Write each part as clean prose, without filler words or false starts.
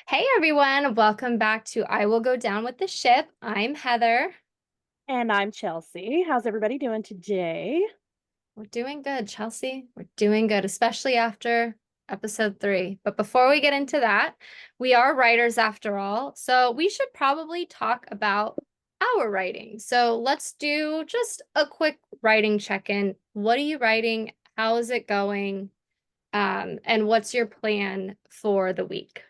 Hey everyone, welcome back to I Will Go Down with the Ship. I'm Heather. And I'm Chelsea. How's everybody doing today? We're doing good, Chelsea. We're doing good, especially after episode 3. But before we get into that, we are writers after all, so we should probably talk about our writing. So let's do just a quick writing check-in. What are you writing? How is it going? And what's your plan for the week?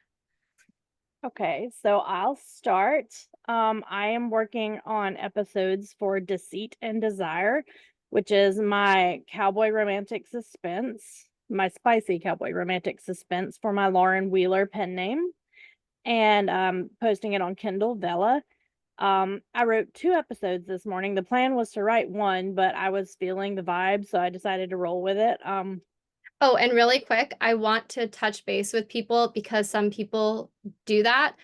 Okay, so I'll start. I am working on episodes for Deceit and Desire, which is my cowboy romantic suspense, my spicy cowboy romantic suspense for my Lauren Wheeler pen name, and posting it on Kindle Vella. I wrote 2 episodes this morning. The plan was to write one, but I was feeling the vibe, so I decided to roll with it. Oh, and really quick, I want to touch base with people because some people do that.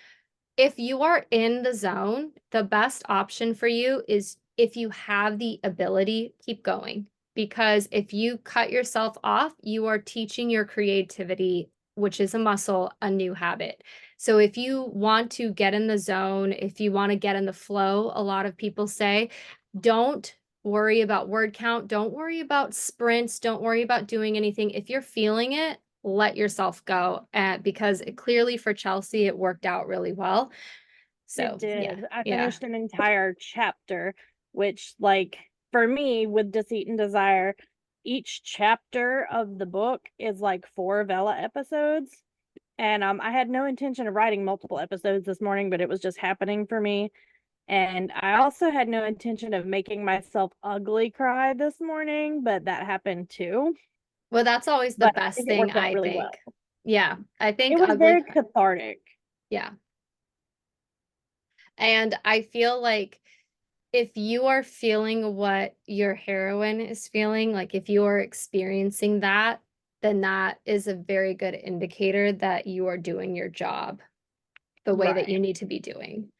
If you are in the zone, the best option for you is if you have the ability, keep going. Because if you cut yourself off, you are teaching your creativity, which is a muscle, a new habit. So if you want to get in the zone, if you want to get in the flow, a lot of people say, don't worry about word count. Don't worry about sprints. Don't worry about doing anything. If you're feeling it, let yourself go. Because clearly for Chelsea, it worked out really well. It So yeah, did. I yeah, finished an entire chapter, which, like, for me, with Deceit and Desire, each chapter of the book is like 4 Vela episodes. And I had no intention of writing multiple episodes this morning, but it was just happening for me. And I also had no intention of making myself ugly cry this morning, but that happened too. well, that's always the But I best think it thing, worked out I really think. well. Yeah, I It think was ugly. very cathartic. Yeah. And I feel like if you are feeling what your heroine is feeling, like if you are experiencing that, then that is a very good indicator that you are doing your job the way that you Right. need to be doing.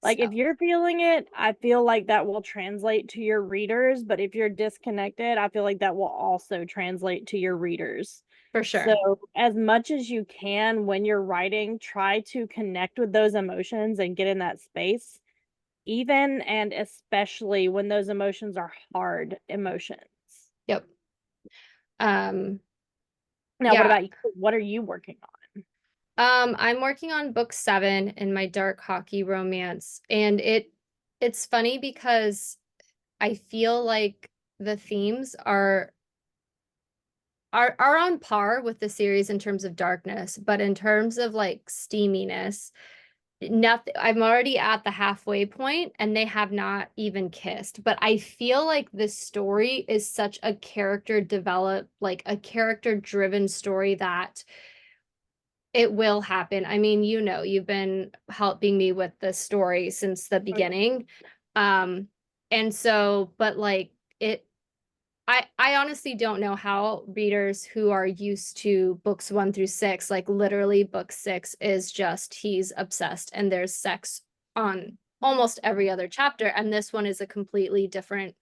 Like, So, if you're feeling it, I feel like that will translate to your readers, but if you're disconnected, I feel like that will also translate to your readers. for sure. So, as much as you can when you're writing, try to connect with those emotions and get in that space, even and especially when those emotions are hard emotions. Yep. Um, Now, what yeah. about you? What are you working on? I'm working on book 7 in my dark hockey romance, and it's funny because I feel like the themes are on par with the series in terms of darkness, but in terms of like steaminess, nothing. I'm already at the halfway point and they have not even kissed. But I feel like this story is such a character develop, like a character driven story that it will happen. I mean, you've been helping me with the story since the Oh, yeah. beginning. Um, and so, but like it I honestly don't know how readers who are used to books 1 through 6, like literally book 6 is just he's obsessed and there's sex on almost every other chapter, and this one is a completely different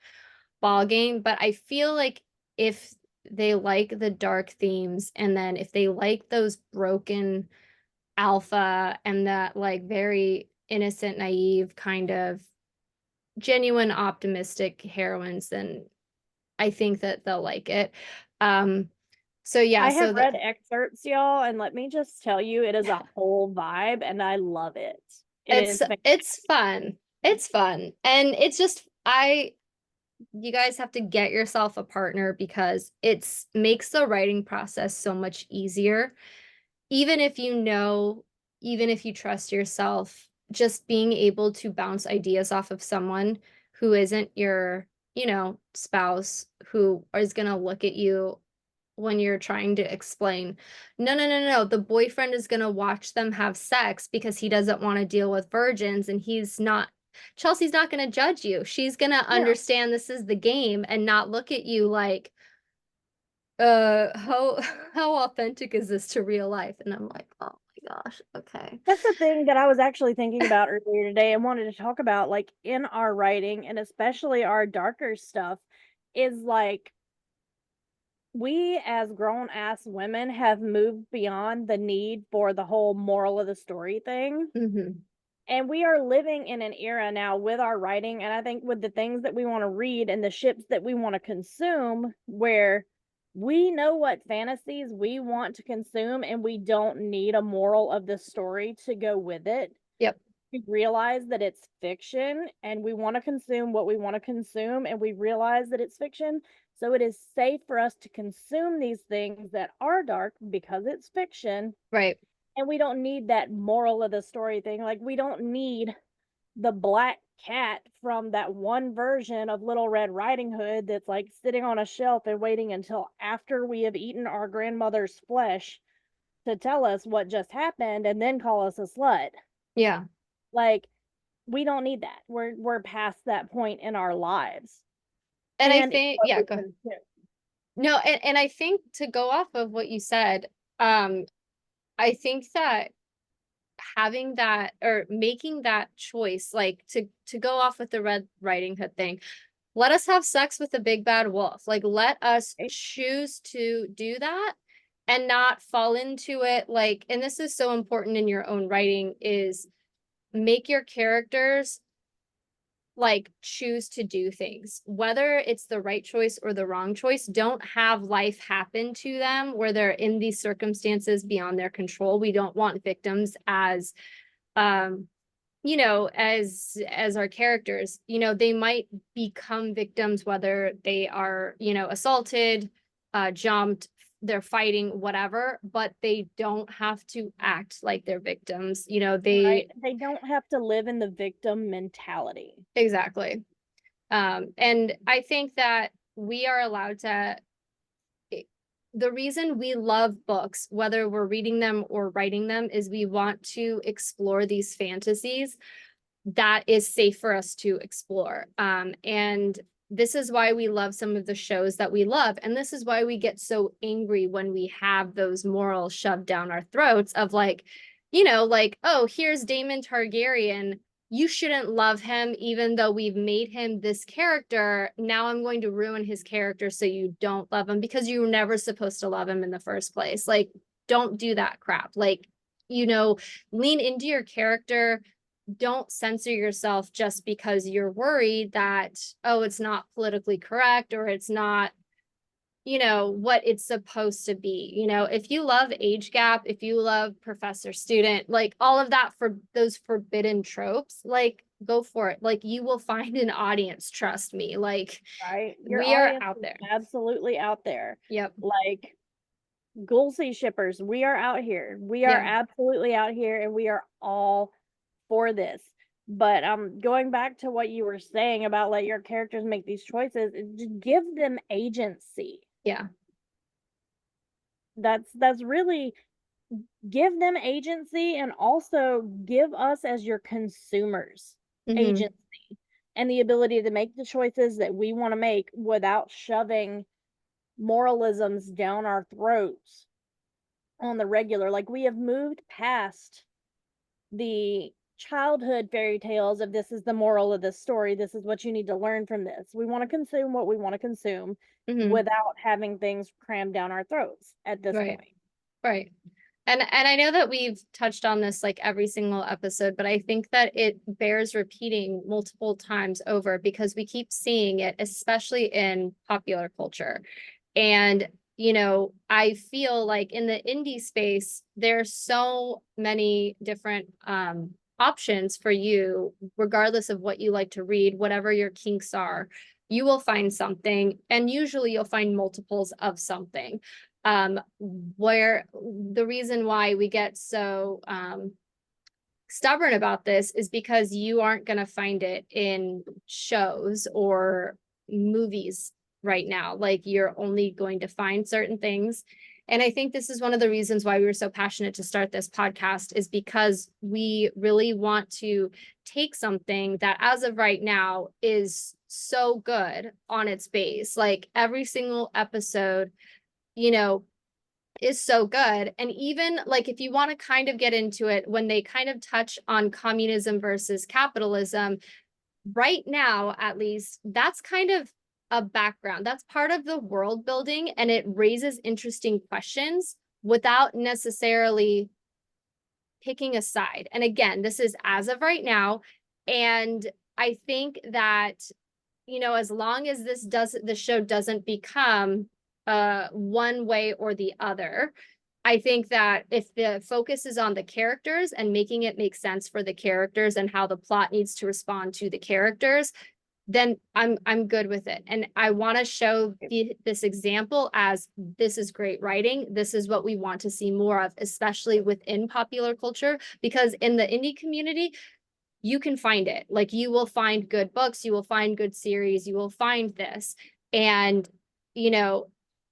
ball game. But I feel like if they like the dark themes, and then if they like those broken alpha and that like very innocent, naive kind of genuine optimistic heroines, then I think that they'll like it. Um, so yeah, I have so that read excerpts, y'all, and let me just tell you, it is a whole vibe, and I love it. It it's is fantastic. it's fun. It's fun. And it's just I you guys have to get yourself a partner because it's makes the writing process so much easier. Even if you know, even if you trust yourself, just being able to bounce ideas off of someone who isn't your, spouse, who is going to look at you when you're trying to explain, no, no, no, no, the boyfriend is going to watch them have sex because he doesn't want to deal with virgins, and Chelsea's not going to judge you. She's going to No. understand this is the game and not look at you like, how how authentic is this to real life? And I'm like, oh my gosh, okay. That's the thing that I was actually thinking about earlier today and wanted to talk about, like, in our writing and especially our darker stuff, is like we as grown ass women have moved beyond the need for the whole moral of the story thing. Hmm. And we are living in an era now with our writing, and I think with the things that we want to read and the ships that we want to consume, where we know what fantasies we want to consume, and we don't need a moral of the story to go with it. Yep. We realize that it's fiction and we want to consume what we want to consume, and we realize that it's fiction. So it is safe for us to consume these things that are dark because it's fiction, Right. and we don't need that moral of the story thing. Like, we don't need the black cat from that one version of Little Red Riding Hood that's like sitting on a shelf and waiting until after we have eaten our grandmother's flesh to tell us what just happened and then call us a slut. Yeah. Like, we don't need that. We're past that point in our lives. And I And it's think, what yeah, we go ahead. consume. No, and I think to go off of what you said, um, I think that having that or making that choice, like to go off with the Red Riding Hood thing, let us have sex with the big bad wolf. Like, let us Right? choose to do that and not fall into it. Like, and this is so important in your own writing, is make your characters like choose to do things, whether it's the right choice or the wrong choice. Don't have life happen to them where they're in these circumstances beyond their control. We don't want victims as um as our characters. They might become victims, whether they are assaulted, jumped, they're fighting, whatever, but they don't have to act like they're victims. Right. They They don't have to live in the victim mentality. exactly. And I think that we are allowed to, the reason we love books, whether we're reading them or writing them, is we want to explore these fantasies that is safe for us to explore. And this is why we love some of the shows that we love. And this is why we get so angry when we have those morals shoved down our throats of like, like, oh, here's Daemon Targaryen. You shouldn't love him, even though we've made him this character. Now I'm going to ruin his character so you don't love him because you were never supposed to love him in the first place. Like, don't do that crap. Like, lean into your character. Don't censor yourself just because you're worried that, oh, it's not politically correct or it's not what it's supposed to be. If you love age gap, if you love professor student, like all of that, for those forbidden tropes, like go for it. Like, you will find an audience, trust me. Like, Right? Your we are audience out is there. absolutely out there. Yep. Like, Ghoul shippers, we are out here. We are Yeah. absolutely out here, and we are all for this. But going back to what you were saying about let your characters make these choices, just give them agency. Yeah. That's really, give them agency, and also give us as your consumers Hmm. agency and the ability to make the choices that we want to make without shoving moralisms down our throats on the regular. Like, we have moved past the childhood fairy tales of this is the moral of this story, this is what you need to learn from this. We want to consume what we want to consume Hmm. without having things crammed down our throats at this Right. point. Right. And I know that we've touched on this like every single episode, but I think that it bears repeating multiple times over because we keep seeing it, especially in popular culture. And, I feel like in the indie space, there's so many different options for you, regardless of what you like to read, whatever your kinks are, you will find something. And usually you'll find multiples of something. Where the reason why we get so stubborn about this is because you aren't going to find it in shows or movies right now. Like, you're only going to find certain things. And I think this is one of the reasons why we were so passionate to start this podcast, is because we really want to take something that as of right now is so good on its base. Like, every single episode, you know, is so good. And even like, if you want to kind of get into it, when they kind of touch on communism versus capitalism, right now, at least, that's kind of a background. That's part of the world building, and it raises interesting questions without necessarily picking a side. And again, this is as of right now. And I think that, as long as the show doesn't become one way or the other, I think that if the focus is on the characters and making it make sense for the characters and how the plot needs to respond to the characters, then I'm good with it. And I want to show this example as this is great writing. This is what we want to see more of, especially within popular culture, because in the indie community, you can find it. Like, you will find good books, you will find good series, you will find this. And,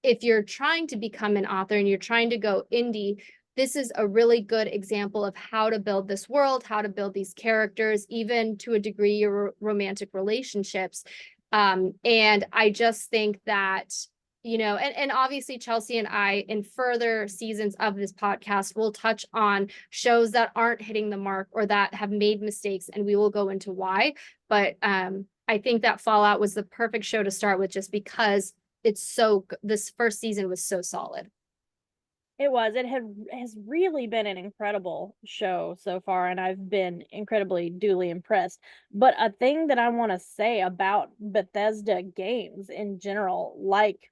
if you're trying to become an author and you're trying to go indie, this is a really good example of how to build this world, how to build these characters, even to a degree, your romantic relationships. And I just think that, and obviously Chelsea and I, in further seasons of this podcast, will touch on shows that aren't hitting the mark or that have made mistakes, and we will go into why. But I think that Fallout was the perfect show to start with, just because this first season was so solid. It was. It has really been an incredible show so far, and I've been incredibly duly impressed. But a thing that I want to say about Bethesda games in general, like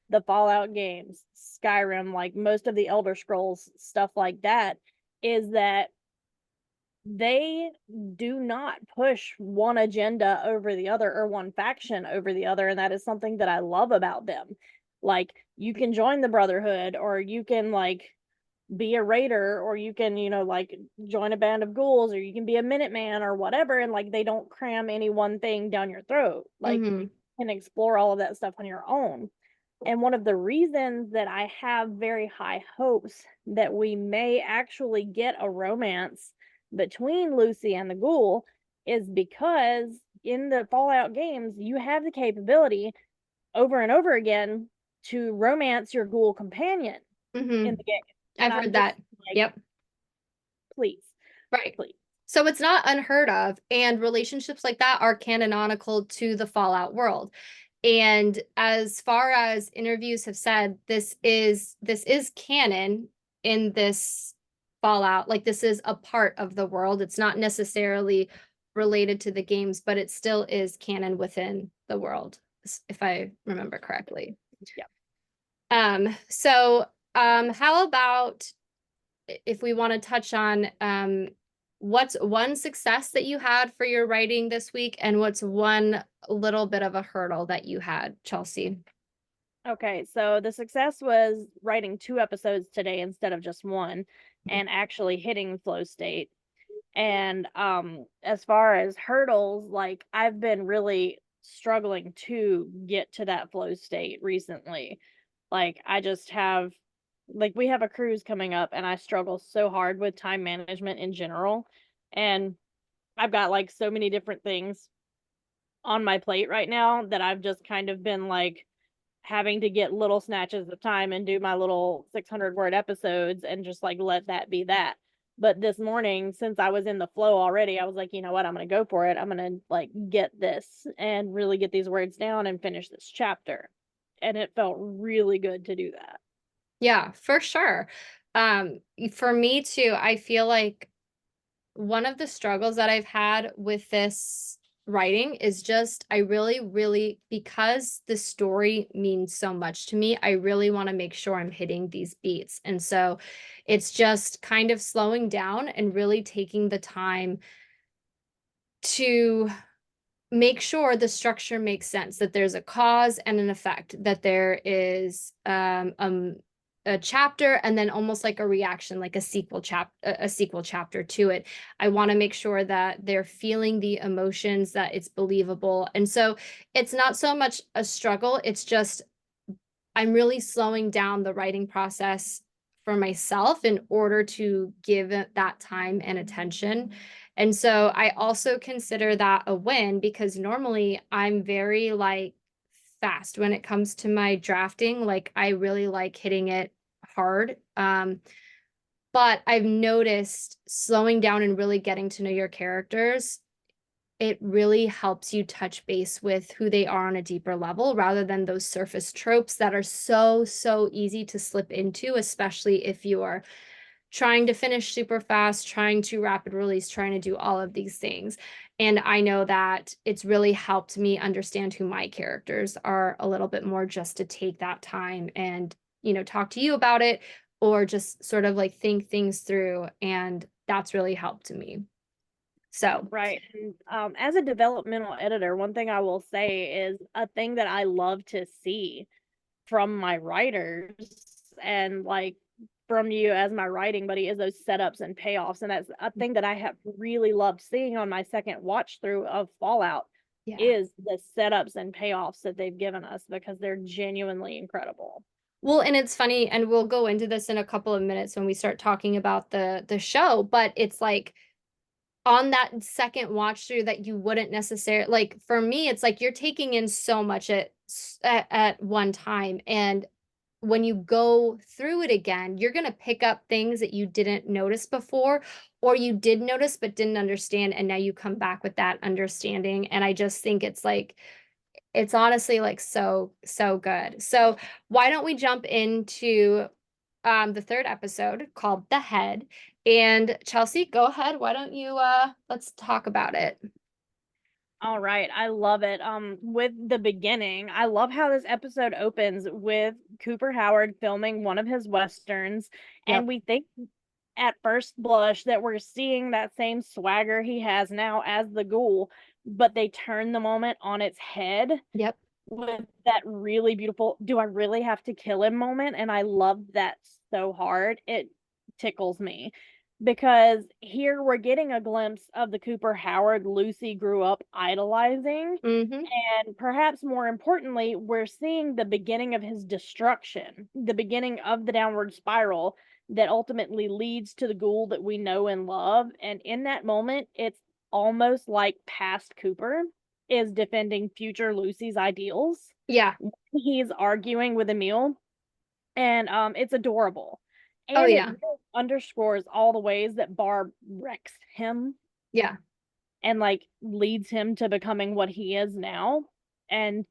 the Fallout games, Skyrim, like most of the Elder Scrolls, stuff like that, is that they do not push one agenda over the other or one faction over the other, and that is something that I love about them. Like, you can join the Brotherhood, or you can like be a raider, or you can, like join a band of ghouls, or you can be a Minuteman or whatever, and like they don't cram any one thing down your throat. Like, you can explore all of that stuff on your own. And one of the reasons that I have very high hopes that we may actually get a romance between Lucy and the ghoul is because in the Fallout games, you have the capability over and over again to romance your ghoul companion in the game. And I've I'm heard just that. like, Yep. please, Right. please. So it's not unheard of, and relationships like that are canonical to the Fallout world. And as far as interviews have said, this is canon in this Fallout. Like, this is a part of the world. It's not necessarily related to the games, but it still is canon within the world, if I remember correctly. Yeah. So how about if we want to touch on what's one success that you had for your writing this week, and what's one little bit of a hurdle that you had, Chelsea? Okay, so the success was writing 2 episodes today instead of just 1, and actually hitting flow state. And as far as hurdles, like, I've been really struggling to get to that flow state recently. Like, I just have like, we have a cruise coming up, and I struggle so hard with time management in general. And I've got like so many different things on my plate right now that I've just kind of been like having to get little snatches of time and do my little 600-word episodes and just like let that be that. But this morning, since I was in the flow already, I was like, you know what, I'm going to go for it. I'm going to like get this and really get these words down and finish this chapter. And it felt really good to do that. Yeah, for sure. For me too, I feel like one of the struggles that I've had with this writing is just, I really, really, because the story means so much to me, I really want to make sure I'm hitting these beats. And so it's just kind of slowing down and really taking the time to make sure the structure makes sense, that there's a cause and an effect, that there is a chapter and then almost like a reaction, like a sequel chapter to it. I want to make sure that they're feeling the emotions, that it's believable. And so it's not so much a struggle, it's just I'm really slowing down the writing process for myself in order to give it that time and attention. And so I also consider that a win, because normally I'm very like fast when it comes to my drafting. Like, I really like hitting it hard. But I've noticed slowing down and really getting to know your characters it really helps you touch base with who they are on a deeper level rather than those surface tropes that are so easy to slip into, especially if you are trying to finish super fast, trying to rapid release, trying to do all of these things. And I know that it's really helped me understand who my characters are a little bit more, just to take that time and, talk to you about it, or just sort of like think things through. And that's really helped me. So, Right. And as a developmental editor, one thing I will say is a thing that I love to see from my writers and like from you as my writing buddy is those setups and payoffs. And that's a thing that I have really loved seeing on my second watch through of Fallout yeah. is the setups and payoffs that they've given us because they're genuinely incredible. Well, and it's funny, and we'll go into this in a couple of minutes when we start talking about the show, but it's like on that second watch through that you wouldn't necessarily like. For me, it's like you're taking in so much at one time, and when you go through it again, you're going to pick up things that you didn't notice before, or you did notice but didn't understand, and now you come back with that understanding. And I just think it's honestly like so good. So why don't we jump into the third episode called The Head. And Chelsea, go ahead. Why don't you let's talk about it. All right, I love it. With the beginning, I love how this episode opens with Cooper Howard filming one of his westerns, and Yep. we think at first blush that we're seeing that same swagger he has now as the Ghoul, but they turn the moment on its head Yep. with that really beautiful "do I really have to kill him" moment, and I love that so hard. It tickles me because here we're getting a glimpse of the Cooper Howard Lucy grew up idolizing, Mm-hmm. and perhaps more importantly, we're seeing the beginning of his destruction, the beginning of the downward spiral that ultimately leads to the Ghoul that we know and love. And in that moment, it's almost like past Cooper is defending future Lucy's ideals. Yeah. He's arguing with Emil, and it's adorable. Oh And it yeah. really underscores all the ways that Barb wrecks him Yeah. and like leads him to becoming what he is now. And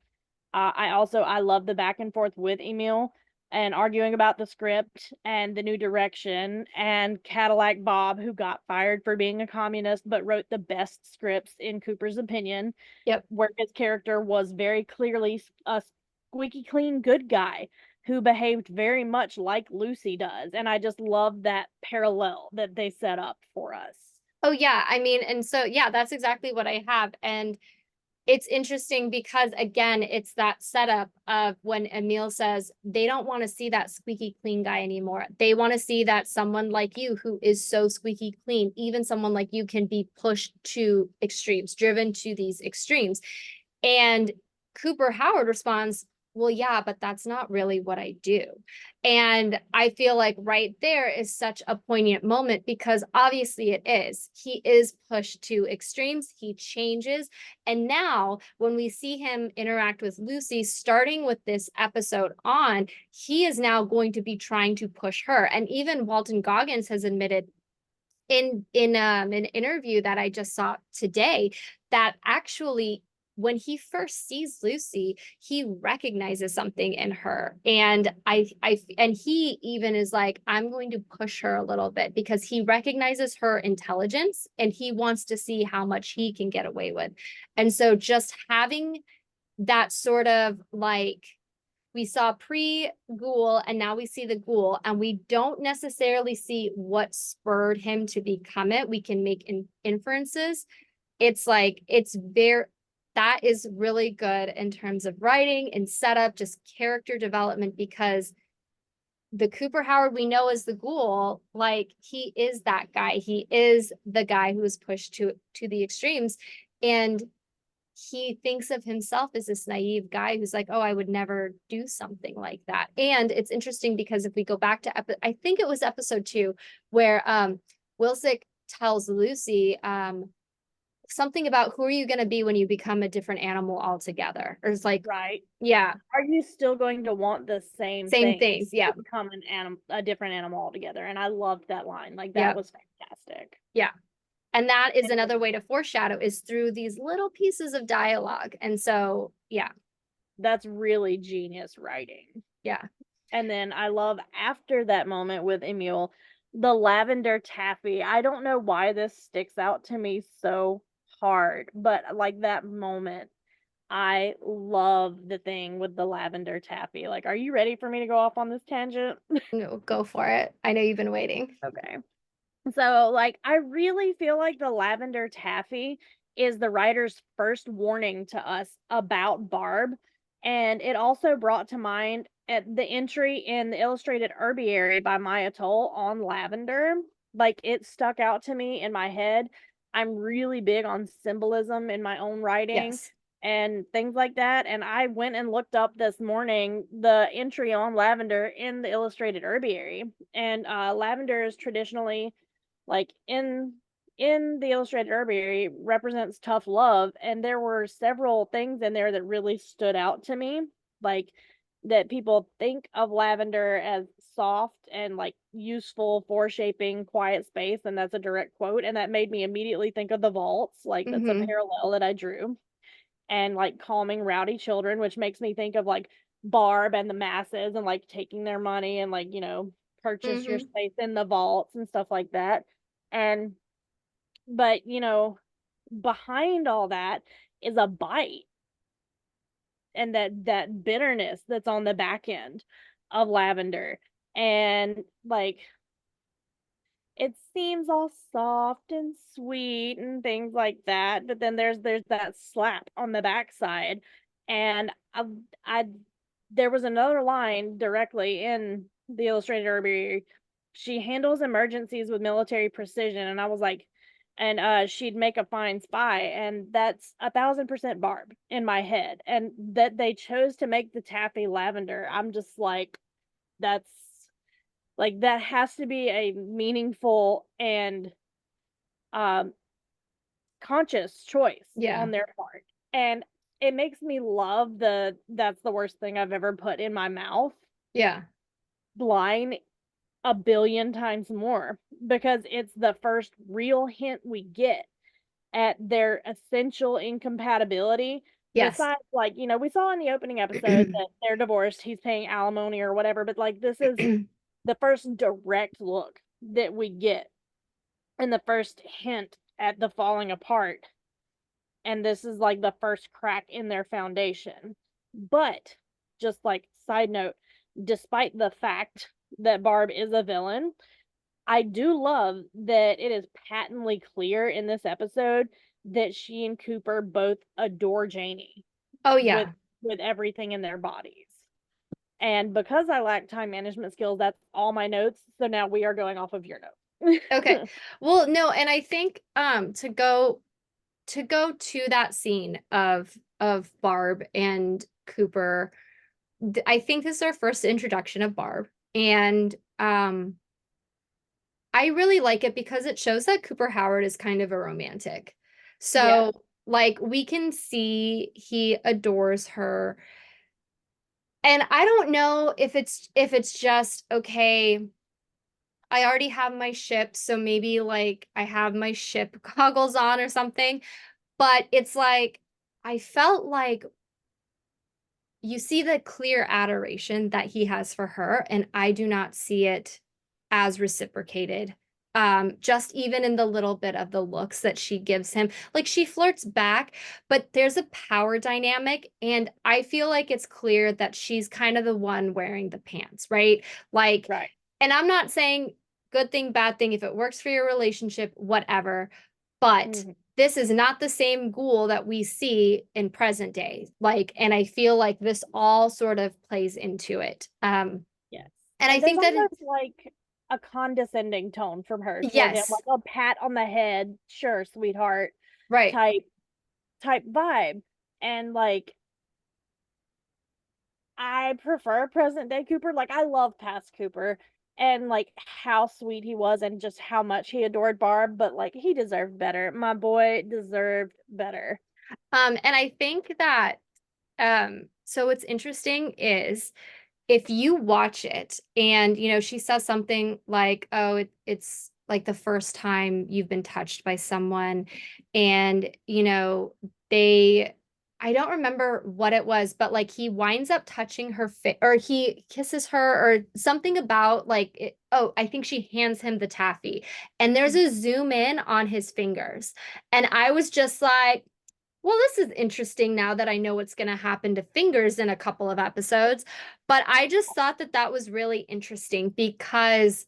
I love the back and forth with Emil and arguing about the script and the new direction, and Cadillac Bob, who got fired for being a communist but wrote the best scripts in Cooper's opinion, Yep. where his character was very clearly a squeaky clean good guy who behaved very much like Lucy does. And I just love that parallel that they set up for us. Oh yeah. I mean, and so yeah, that's exactly what I have. And it's interesting because again, it's that setup of when Emil says they don't want to see that squeaky clean guy anymore. They want to see that someone like you who is so squeaky clean, even someone like you can be pushed to extremes, driven to these extremes. And Cooper Howard responds, well, yeah, but that's not really what I do. And I feel like right there is such a poignant moment because obviously it is. He is pushed to extremes, he changes. And now, when we see him interact with Lucy, starting with this episode on, he is now going to be trying to push her. And even Walton Goggins has admitted in an interview that I just saw today that actually when he first sees Lucy, he recognizes something in her. And and he even is like, I'm going to push her a little bit because he recognizes her intelligence and he wants to see how much he can get away with. And so just having that sort of like, we saw pre-Ghoul and now we see the Ghoul, and we don't necessarily see what spurred him to become it. We can make inferences. It's like that is really good in terms of writing and setup, just character development, because the Cooper Howard we know as the Ghoul, like he is that guy. He is the guy who was pushed to the extremes, and he thinks of himself as this naive guy who's like, oh, I would never do something like that. And it's interesting because if we go back to I think it was episode 2 where Wilsick tells Lucy something about who are you going to be when you become a different animal altogether, or it's like, Right. yeah, Are you still going to want the same same things things. Yeah. to become a different animal altogether? And I loved that line. Like that Yep. was fantastic. Yeah. And that is another way to foreshadow, is through these little pieces of dialogue. And so, yeah, That's really genius writing. yeah. And then I love after that moment with Emil, the lavender taffy. I don't know why this sticks out to me so hard, but like that moment, I love the thing with the lavender taffy. Like, are you ready for me to go off on this tangent? No, go for it. I know you've been waiting. Okay. So, like, I really feel like the lavender taffy is the writer's first warning to us about Barb. And it also brought to mind at the entry in the illustrated herbiary by Maya Toll on lavender. Like, it stuck out to me in my head. I'm really big on symbolism in my own writing Yes. and things like that. And I went and looked up this morning the entry on lavender in the illustrated herbiary. And lavender is traditionally like in the illustrated herbiary represents tough love, and there were several things in there that really stood out to me, like that people think of lavender as soft and like useful for shaping quiet space, and that's a direct quote, and that made me immediately think of the vaults. Like, that's a Mm-hmm. parallel that I drew. And like calming rowdy children, which makes me think of like Barb and the masses and like taking their money and like, purchase your Mm-hmm. space in the vaults and stuff like that. And but behind all that is a bite, and that bitterness that's on the back end of lavender. And like it seems all soft and sweet and things like that, but then there's that slap on the backside. And I there was another line directly in the illustrated herbiary. She handles emergencies with military precision, and I was like, and she'd make a fine spy, and that's 1,000% Barb in my head. And that they chose to make the taffy lavender, I'm just like, that's like, that has to be a meaningful and, um, conscious choice Yeah. on their part, and it makes me love the "That's the worst thing I've ever put in my mouth" Yeah. line a billion times more, because it's the first real hint we get at their essential incompatibility, Yes. besides, like, we saw in the opening episode that they're divorced, he's paying alimony or whatever, but, like, this is the first direct look that we get and the first hint at the falling apart. And this is like the first crack in their foundation. But just like side note, despite the fact that Barb is a villain, I do love that it is patently clear in this episode that she and Cooper both adore Janie Oh, with yeah. with everything in their bodies. And because I lack time management skills, that's all my notes. So now we are going off of your Okay. notes. Well, no, and I think to go to that scene of Barb and Cooper, I think this is our first introduction of Barb. And I really like it because it shows that Cooper Howard is kind of a romantic. Yes, So, like, we can see he adores her. And I don't know if it's just okay, I already have my ship, so maybe like I have my ship goggles on or something. But it's like I felt like you see the clear adoration that he has for her, and I do not see it as reciprocated. Just even in the little bit of the looks that she gives him, like she flirts back, but there's a power dynamic, and I feel like it's clear that she's kind of the one wearing the pants, right? Like, right. and I'm not saying good thing, bad thing, if it works for your relationship, whatever, but Mhm. this is not the same Ghoul that we see in present day. Like, and I feel like this all sort of plays into it. Yes. And I And there's think that almost it's like a condescending tone from her toward him, yes, like a pat on the head, sure, sweetheart, right. type vibe. And like I prefer present day Cooper. Like, I love past Cooper and like how sweet he was and just how much he adored Barb, but like he deserved better. My boy deserved better. And I think that so what's interesting is if you watch it and she says something like, oh, it's like the first time you've been touched by someone, and they I don't remember what it was, but like he winds up touching her face, or he kisses her or something about like oh, I think she hands him the taffy, and there's a zoom in on his fingers. And I was just like, well, this is interesting now that I know what's going to happen to fingers in a couple of episodes. But I just thought that that was really interesting because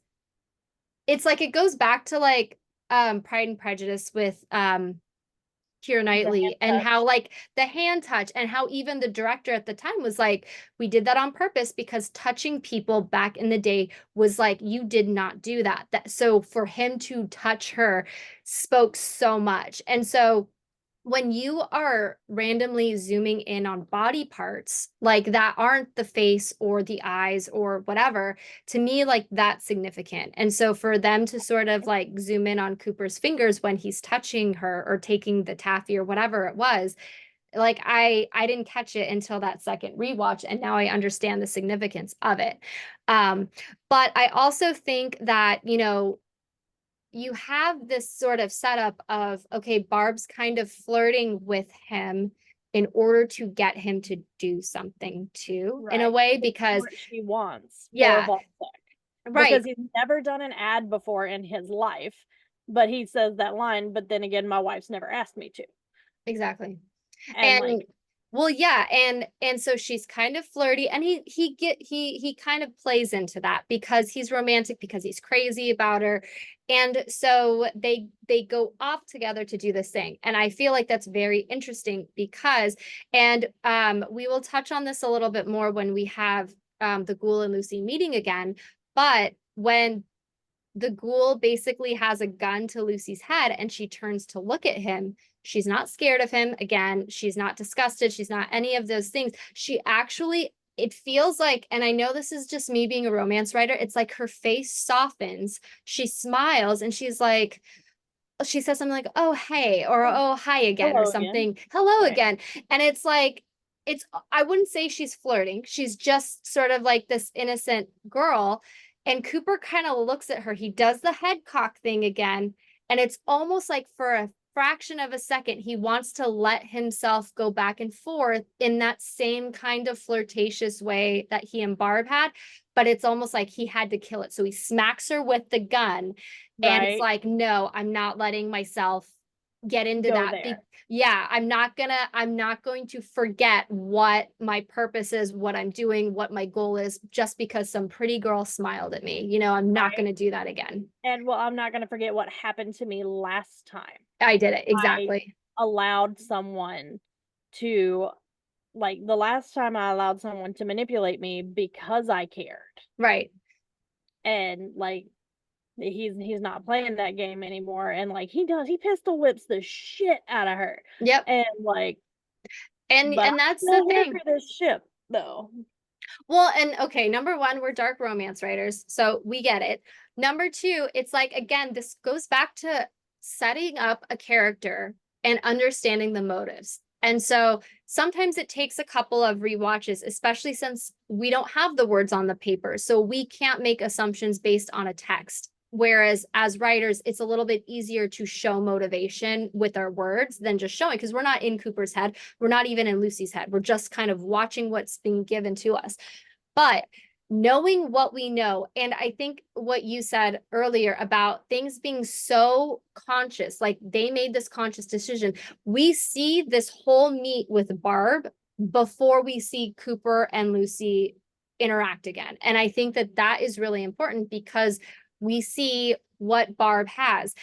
it's like it goes back to like Pride and Prejudice with Keira The Knightley, hand and how touch. like the hand touch, and how even the director at the time was like, we did that on purpose because touching people back in the day was like, you did not do that. That so for him to touch her spoke so much. And so when you are randomly zooming in on body parts like that aren't the face or the eyes or whatever, to me, like that's significant. And so for them to sort of like zoom in on Cooper's fingers when he's touching her or taking the taffy or whatever it was, like I didn't catch it until that second rewatch, and now I understand the significance of it. Um, but I also think that, you have this sort of setup of, okay, Barb's kind of flirting with him in order to get him to do something too, in a Right. way, It's because what she wants for yeah, Valtech. right, Because he's never done an ad before in his life, but he says that line, but then again, my wife's never asked me to. exactly. And And like, well, yeah, and so she's kind of flirty, and he kind of plays into that because he's romantic, because he's crazy about her. And so they go off together to do this thing. And I feel like that's very interesting because, and we will touch on this a little bit more when we have the Ghoul and Lucy meeting again. But when the Ghoul basically has a gun to Lucy's head and she turns to look at him, she's not scared of him. Again, she's not disgusted. She's not any of those things. She actually, it feels like, and I know this is just me being a romance writer, it's like her face softens. She smiles and she's like, she says something like, oh, hey, or oh, oh, hi again, or hello again. something, hello Right. again. And it's like, I wouldn't say she's flirting. She's just sort of like this innocent girl. And Cooper kind of looks at her. He does the head cock thing again. And it's almost like for a fraction of a second, he wants to let himself go back and forth in that same kind of flirtatious way that he and Barb had. But it's almost like he had to kill it. So he smacks her with the gun, and it's Right. like, no, I'm not letting myself get into Go that. there. Yeah, I'm not going to forget what my purpose is, what I'm doing, what my goal is, just because some pretty girl smiled at me. I'm not going Right. to do that again. And well, I'm not going to forget what happened to me last time. I did it. I Exactly. allowed someone to, like, the last time I allowed someone to manipulate me because I cared. Right. And like, he's not playing that game anymore, and like he pistol whips the shit out of her. Yep. And like, but And I'm that's the still here thing. for this ship though. Well, and okay, number one, we're dark romance writers, so we get it. Number two, it's like, again, this goes back to setting up a character and understanding the motives. And so sometimes it takes a couple of rewatches, especially since we don't have the words on the paper. So we can't make assumptions based on a text. Whereas as writers, it's a little bit easier to show motivation with our words than just showing, because we're not in Cooper's head. We're not even in Lucy's head. We're just kind of watching what's being given to us. But knowing what we know, and I think what you said earlier about things being so conscious, like they made this conscious decision. We see this whole meet with Barb before we see Cooper and Lucy interact again. And I think that that is really important because we see what Barb has.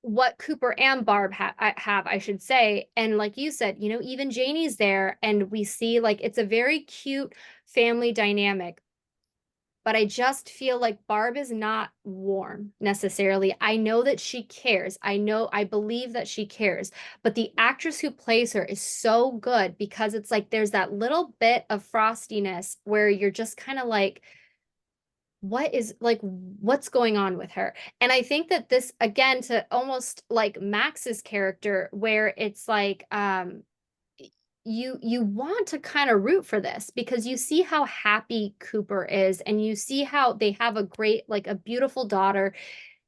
What Cooper and Barb have, I should say. And like you said, even Janie's there, and we see like it's a very cute family dynamic. But I just feel like Barb is not warm necessarily. I know that she cares. I believe that she cares. But the actress who plays her is so good because it's like there's that little bit of frostiness where you're just kind of like, what's going on with her? And I think that this, again, to almost like Max's character, where it's like you want to kind of root for this because you see how happy Cooper is and you see how they have a great, like a beautiful daughter,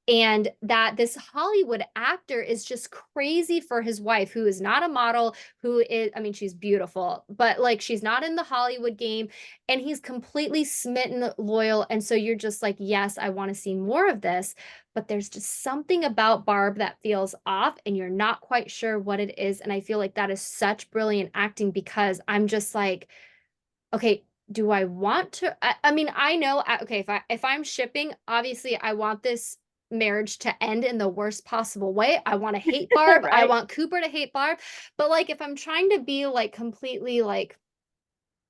and that this Hollywood actor is just crazy for his wife, who is not a model, who is, I mean, she's beautiful, but like she's not in the Hollywood game, and he's completely smitten, loyal. And so you're just like, yes, I want to see more of this. But there's just something about Barb that feels off, and you're not quite sure what it is. And I feel like that is such brilliant acting because I'm just like, okay, do I want to? I mean, I know. Okay, if I'm shipping, obviously, I want this marriage to end in the worst possible way. I want to hate Barb. I Right? want Cooper to hate Barb. But like, if I'm trying to be like completely like,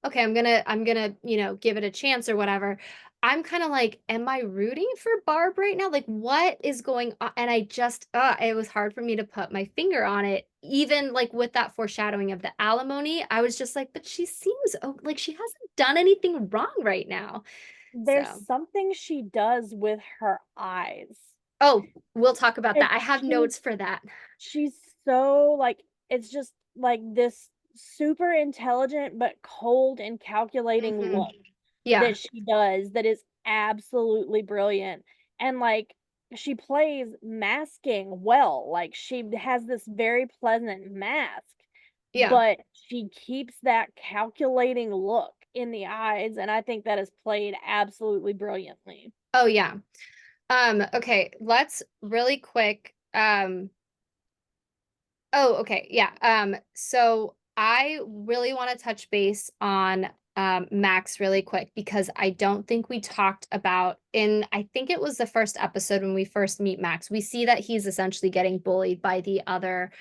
okay, I'm gonna, give it a chance or whatever. I'm kind of like, am I rooting for Barb right now? Like, what is going on? And I just, it was hard for me to put my finger on it. Even like with that foreshadowing of the alimony, I was just like, but she seems like she hasn't done anything wrong right now. There's So, something she does with her eyes. oh, we'll talk about that. It's I have notes for that. she's so like it's just like this super intelligent but cold and calculating Hmm. look Yeah, that she does that is absolutely brilliant. And like she plays masking well. Like she has this very pleasant mask, yeah. but she keeps that calculating look in the eyes, and I think that is played absolutely brilliantly. Oh, yeah. Okay, let's really quick. Oh, okay. Yeah. So I really want to touch base on Max really quick because I don't think we talked about I think it was the first episode when we first meet Max. We see that he's essentially getting bullied by the other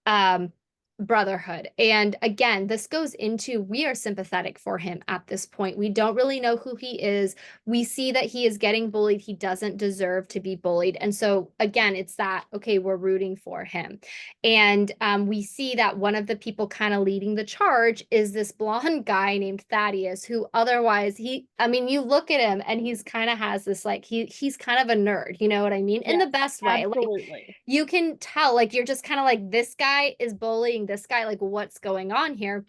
um brotherhood. And again, this goes into we are sympathetic for him at this point. We don't really know who he is. We see that he is getting bullied. He doesn't deserve to be bullied. And so again, it's that okay, we're rooting for him. And we see that one of the people kind of leading the charge is this blonde guy named Thaddeus, who otherwise I mean, you look at him and he's kind of has this like he's kind of a nerd, you know what I mean? In the Yes, best way. Like absolutely. you can tell, like, you're just kind of like, this guy is bullying this guy, like, what's going on here?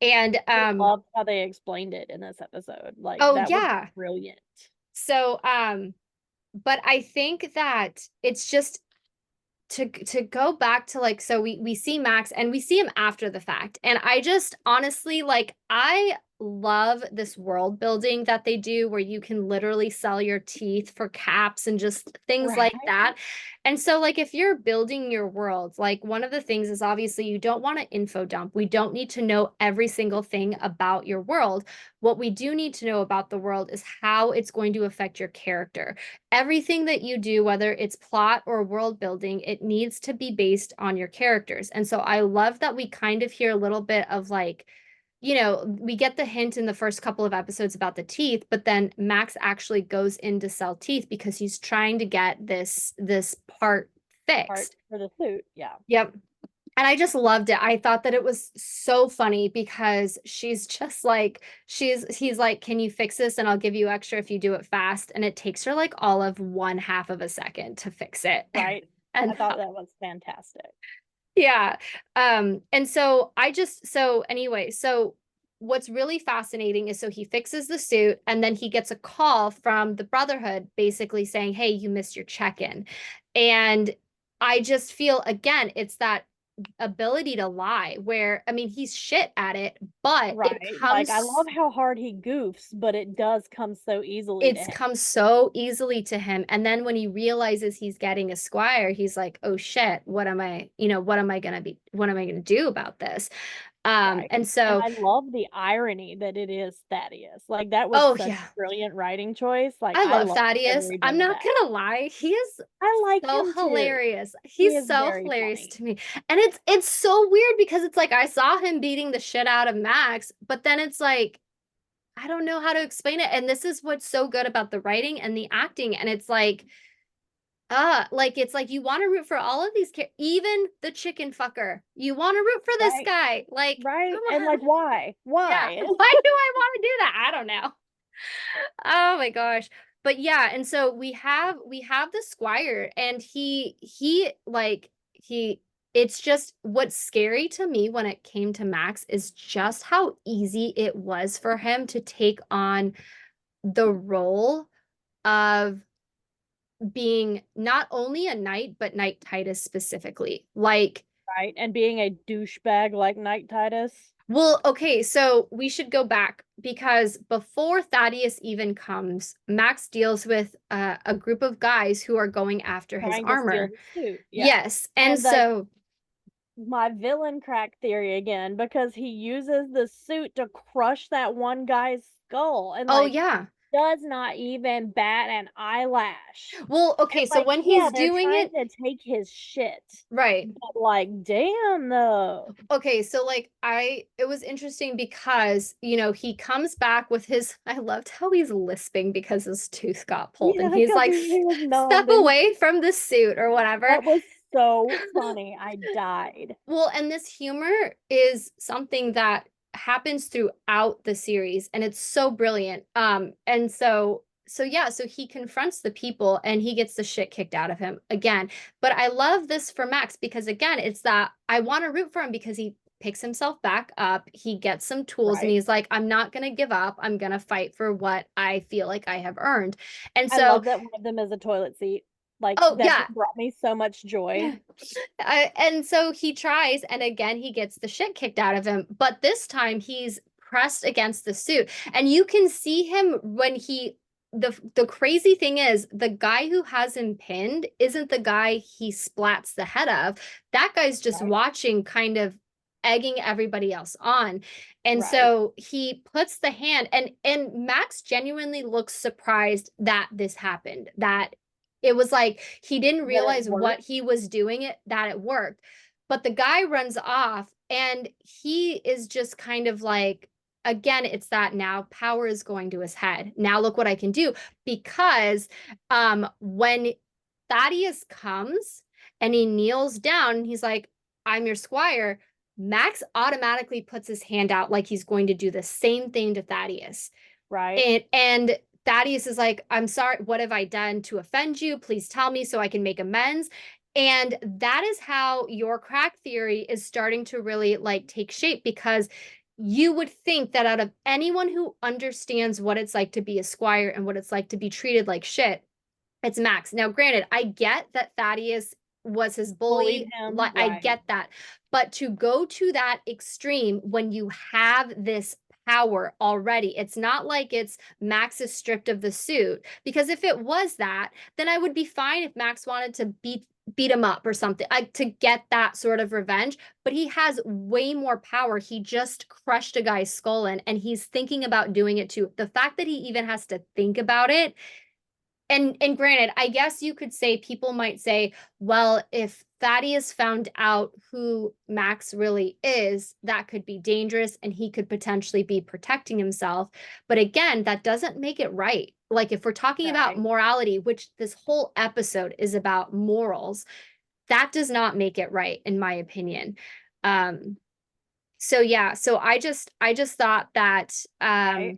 And, I loved how they explained it in this episode. Like oh, that was yeah. brilliant. So, but I think that it's just to go back to like so we see Max and we see him after the fact, and I just honestly like I love this world building that they do where you can literally sell your teeth for caps and just things like Right? that. And so like if you're building your world, like one of the things is obviously you don't want to info dump. We don't need to know every single thing about your world. What we do need to know about the world is how it's going to affect your character. Everything that you do, whether it's plot or world building, it needs to be based on your characters. And so I love that we kind of hear a little bit of like, we get the hint in the first couple of episodes about the teeth, but then Max actually goes in to sell teeth because he's trying to get this part Part fixed. for the suit. Yeah. Yep. And I just loved it. I thought that it was so funny because she's just like, he's like, can you fix this? And I'll give you extra if you do it fast. And it takes her like all of 1/2 of a second to fix it. Right. I And thought that was fantastic. yeah. And so so anyway, so what's really fascinating is so he fixes the suit and then he gets a call from the Brotherhood basically saying, hey, you missed your check-in. And I just feel again, it's that ability to lie where I mean he's shit at it, but Right. Like I love how hard he goofs, but it does come so easily to it's him. come so easily to him. And then when he realizes he's getting a squire, he's like, oh shit, what am I gonna do about this? Right. And And so I love the irony that it is Thaddeus. Like that was oh such yeah, a brilliant writing choice. Like I I love love Thaddeus. every bit I'm of not that. gonna lie, he is I like so him too. hilarious. He He's is so very hilarious funny. to me. And it's so weird because it's like I saw him beating the shit out of Max, but then it's like I don't know how to explain it. And this is what's so good about the writing and the acting. And it's like it's like you want to root for all of these even the chicken fucker. You want to root for this Right. guy. Like, Right. come And on. like why? Yeah. Why? Why do I want to do that? I don't know. Oh my gosh. But yeah, and so we have the squire and he like he it's just what's scary to me when it came to Max is just how easy it was for him to take on the role of being not only a knight, but Knight Titus specifically. Like, Right. And being a douchebag like Knight Titus. well, okay, so we should go back because before Thaddeus even comes, Max deals with a group of guys who are going after his Trying to steal armor. the suit. Yeah. Yes, and And like so, my villain crack theory again, because he uses the suit to crush that one guy's skull and oh like yeah. does not even bat an eyelash. Well, And okay, so like, when yeah, he's they're doing trying it, to take his shit. right. But like, damn though. Okay, so like it was interesting because, he comes back with his I loved how he's lisping because his tooth got pulled and Yeah, he's because like, he was step numbed and away from the suit or whatever. that was so funny. I died. Well, and this humor is something that happens throughout the series and it's so brilliant. And so yeah, so he confronts the people and he gets the shit kicked out of him again. But I love this for Max because again, it's that I want to root for him because he picks himself back up, he gets some tools and Right. he's like, I'm not going to give up. I'm going to fight for what I feel like I have earned. And I so, love that one of them is a toilet seat. Like oh that yeah, just brought me so much joy. and so he tries, and again, he gets the shit kicked out of him. But this time, he's pressed against the suit, and you can see him when the crazy thing is, the guy who has him pinned isn't the guy he splats the head of. That guy's just Right. watching, kind of egging everybody else on. And Right. so he puts the hand, and Max genuinely looks surprised that this happened, that it was like he didn't That it realize what worked. he was doing, that it worked. But the guy runs off and he is just kind of like, again, it's that now power is going to his head. Now look what I can do. Because when Thaddeus comes and he kneels down, he's like, I'm your squire. Max automatically puts his hand out like he's going to do the same thing to Thaddeus. Right. And Thaddeus is like, I'm sorry, what have I done to offend you? Please tell me so I can make amends. And that is how your crack theory is starting to really like take shape, because you would think that out of anyone who understands what it's like to be a squire and what it's like to be treated like shit, it's Max. Now, granted, I get that Thaddeus was his Bullied bully. him. I Right. get that. But to go to that extreme when you have this power already, it's not like it's Max is stripped of the suit. Because if it was that, then I would be fine if Max wanted to beat him up or something, like to get that sort of revenge. But he has way more power. He just crushed a guy's skull in, and he's thinking about doing it too. The fact that he even has to think about it, and granted, I guess you could say, people might say, well, if Thaddeus found out who Max really is, that could be dangerous and he could potentially be protecting himself. But again, that doesn't make it right. Like, if we're talking about Right. morality, which this whole episode is about morals, that does not make it right, in my opinion. Um, so yeah, so I just thought that Right.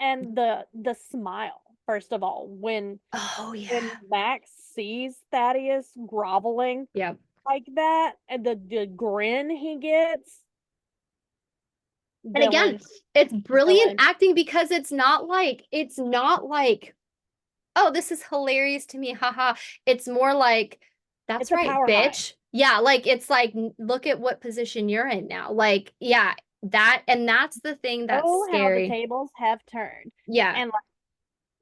And the smile, first of all, oh when yeah. Max sees Thaddeus groveling Yeah. like that, and the grin he gets, And again, villain, it's brilliant villain. acting because it's not like, oh, this is hilarious to me, haha. It's more like, that's It's a right, power high. bitch. Yeah, like it's like, look at what position you're in now. Like, yeah, that's the thing that's Oh, how the scary. tables have turned. Yeah, And like,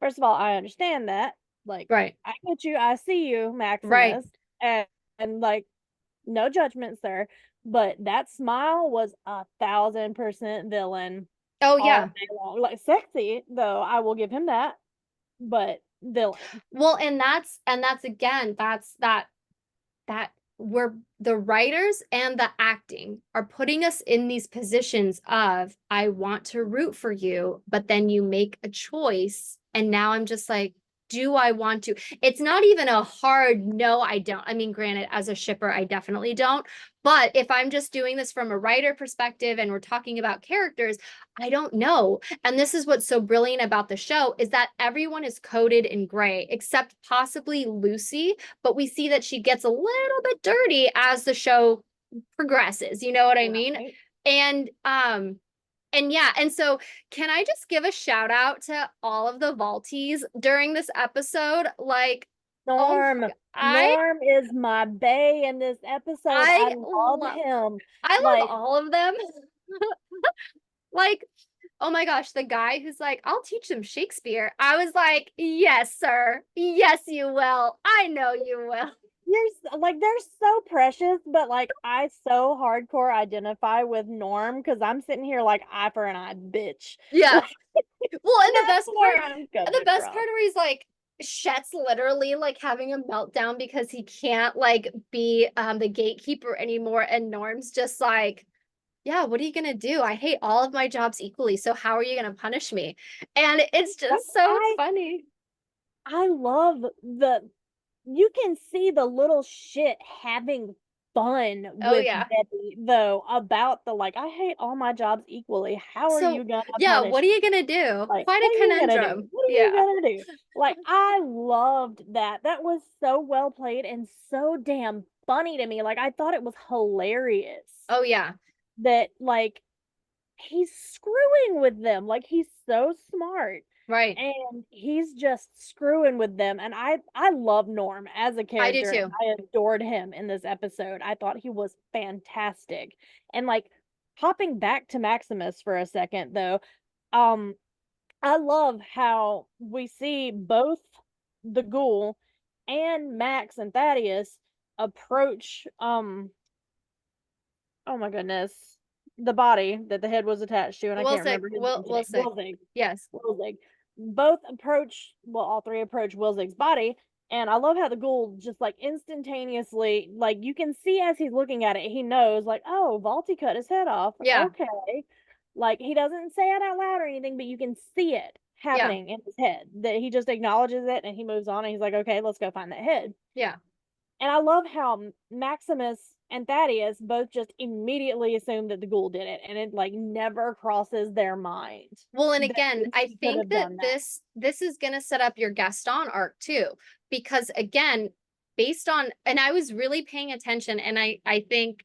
first of all, I understand that. Like, right, I get you, I see you, right. Maximus, and like, no judgment, sir. But that smile was 1,000% villain Oh all yeah. day long. Like sexy, though, I will give him that, but villain. Well, and that's again, that's that where the writers and the acting are putting us in these positions of, I want to root for you, but then you make a choice. And now I'm just like, do I want to? It's not even a hard no, I don't. I mean, granted, as a shipper, I definitely don't. But if I'm just doing this from a writer perspective and we're talking about characters, I don't know. And this is what's so brilliant about the show, is that everyone is coded in gray, except possibly Lucy, but we see that she gets a little bit dirty as the show progresses, you know what I mean? Right. And and yeah, and so can I just give a shout out to all of the Valtees during this episode? Like, oh my Norm. God, Norm is my bae in this episode. I I love love him. I love Like, all of them. Like, oh my gosh, the guy who's like, I'll teach them Shakespeare. I was like, yes, sir. Yes, you will. I know you will. like they're so precious, but like I so hardcore identify with Norm because I'm sitting here like eye for an eye, bitch. Yeah. Like Well, and that's where I'm the coming best from. part where he's like, Chet's literally like having a meltdown because he can't like be the gatekeeper anymore. And Norm's just like, yeah, what are you gonna do? I hate all of my jobs equally. So how are you gonna punish me? And it's Like just so funny. I love you can see the little shit having fun Oh with yeah. Betty though about the like I hate all my jobs equally. How are So you gonna yeah, punish what are me? you gonna do? Like, Quite what a are you gonna do? conundrum. What are you Yeah. gonna do? Like, I loved that. That was so well played and so damn funny to me. Like, I thought it was hilarious Oh yeah. that like he's screwing with them. Like he's so smart Right. and he's just screwing with them. And I love Norm as a I do character and too. I adored him in this episode. I thought he was fantastic. And like hopping back to Maximus for a second though, um I love how we see both the Ghoul and Max and Thaddeus approach oh my goodness, the body that the head was attached to, and I We'll can't say remember his name we'll today. say. Wilzig. Yes. Wilzig. Both approach, well, all three approach Wilzig's body, and I love how the Ghoul just like instantaneously, like you can see as he's looking at it, he knows like, oh, Vaulty cut his head off. Yeah. Okay. Like he doesn't say it out loud or anything, but you can see it Yeah. happening in his head. That he just acknowledges it and he moves on and he's like, okay, let's go find that head. Yeah. And I love how Maximus and Thaddeus both just immediately assume that the Ghoul did it, and it like never crosses their mind Well, and that again, I he could think have that done that. this is going to set up your Gaston arc too, because again, based on, and I was really paying attention, and I think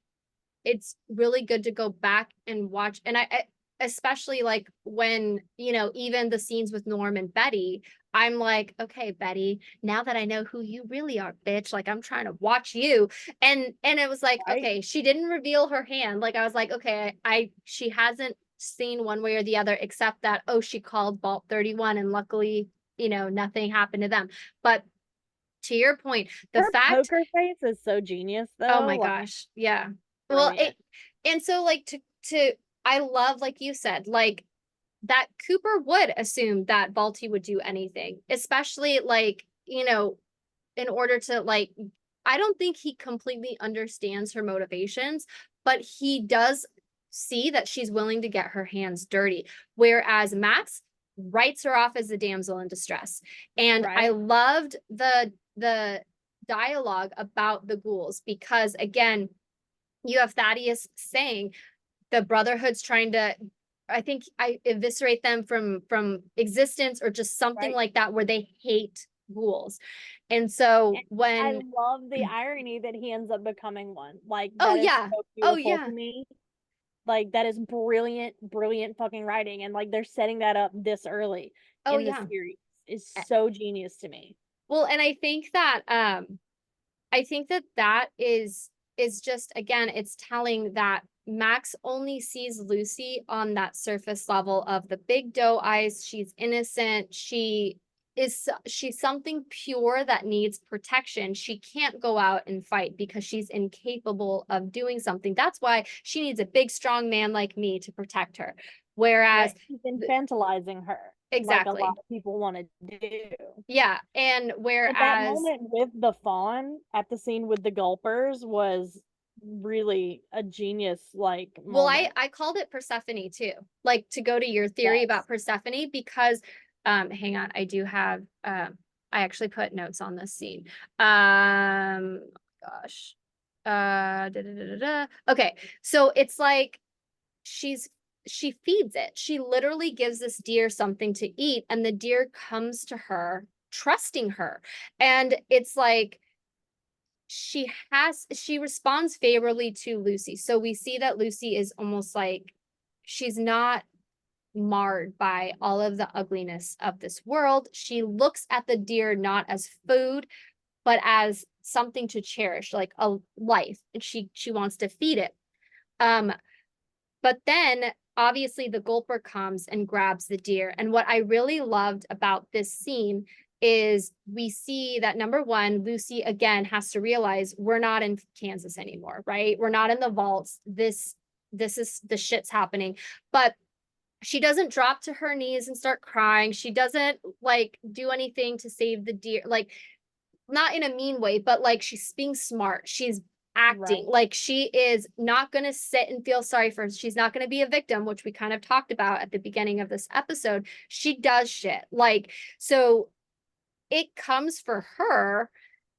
it's really good to go back and watch, and I especially like when, you know, even the scenes with Norm and Betty, I'm like, okay, Betty, now that I know who you really are, bitch, like I'm trying to watch you. And it was like, Right? okay, she didn't reveal her hand. Like I was like, okay, I she hasn't seen one way or the other, except that, oh, she called Vault 31 and luckily, you know, nothing happened to them. But to your point, the Her fact, poker face is so genius, oh though. my Like, gosh, yeah. Well, it, brilliant. and so like to I love, like you said, like that Cooper would assume that Balti would do anything, especially like, you know, in order to like, I don't think he completely understands her motivations, but he does see that she's willing to get her hands dirty. Whereas Max writes her off as a damsel in distress. And I Right? loved the dialogue about the ghouls because again, you have Thaddeus saying the Brotherhood's trying to, I think, I eviscerate them from existence or just something Right? like that where they hate ghouls. And so And I when, love the irony that he ends up becoming one. Like, oh that is yeah, so oh beautiful to yeah, me. Like, that is brilliant, brilliant fucking writing. And like, they're setting that up this early oh in the yeah. series is so genius to me. Well, and I think that that is just again, it's telling that Max only sees Lucy on that surface level of the big doe eyes. She's innocent. She's something pure that needs protection. She can't go out and fight because she's incapable of doing something. That's why she needs a big, strong man like me to protect her. Whereas, Right. He's infantilizing her like a lot exactly. of people want to do. Yeah. And But that whereas moment with the fawn at the scene with the gulpers was really a genius like well, moment. I called it Persephone too. Like to go to your theory Yes. about Persephone because hang on, I do have I actually put notes on this scene. Gosh. Da, da, da, da, da. Okay. So it's like she's she feeds it. She literally gives this deer something to eat and the deer comes to her trusting her. And it's like she responds favorably to Lucy. So we see that Lucy is almost like she's not marred by all of the ugliness of this world. She looks at the deer not as food, but as something to cherish, like a life, and she wants to feed it. Um, but then obviously the gulper comes and grabs the deer. And what I really loved about this scene is we see that number one, Lucy again has to realize we're not in Kansas anymore, right? We're not in the vaults. This is the shit's happening. But she doesn't drop to her knees and start crying. She doesn't like do anything to save the deer. Like not in a mean way, but like she's being smart. She's acting Right. like she is not going to sit and feel sorry for her. She's not going to be a victim, which we kind of talked about at the beginning of this episode. She does shit. Like, so it comes for her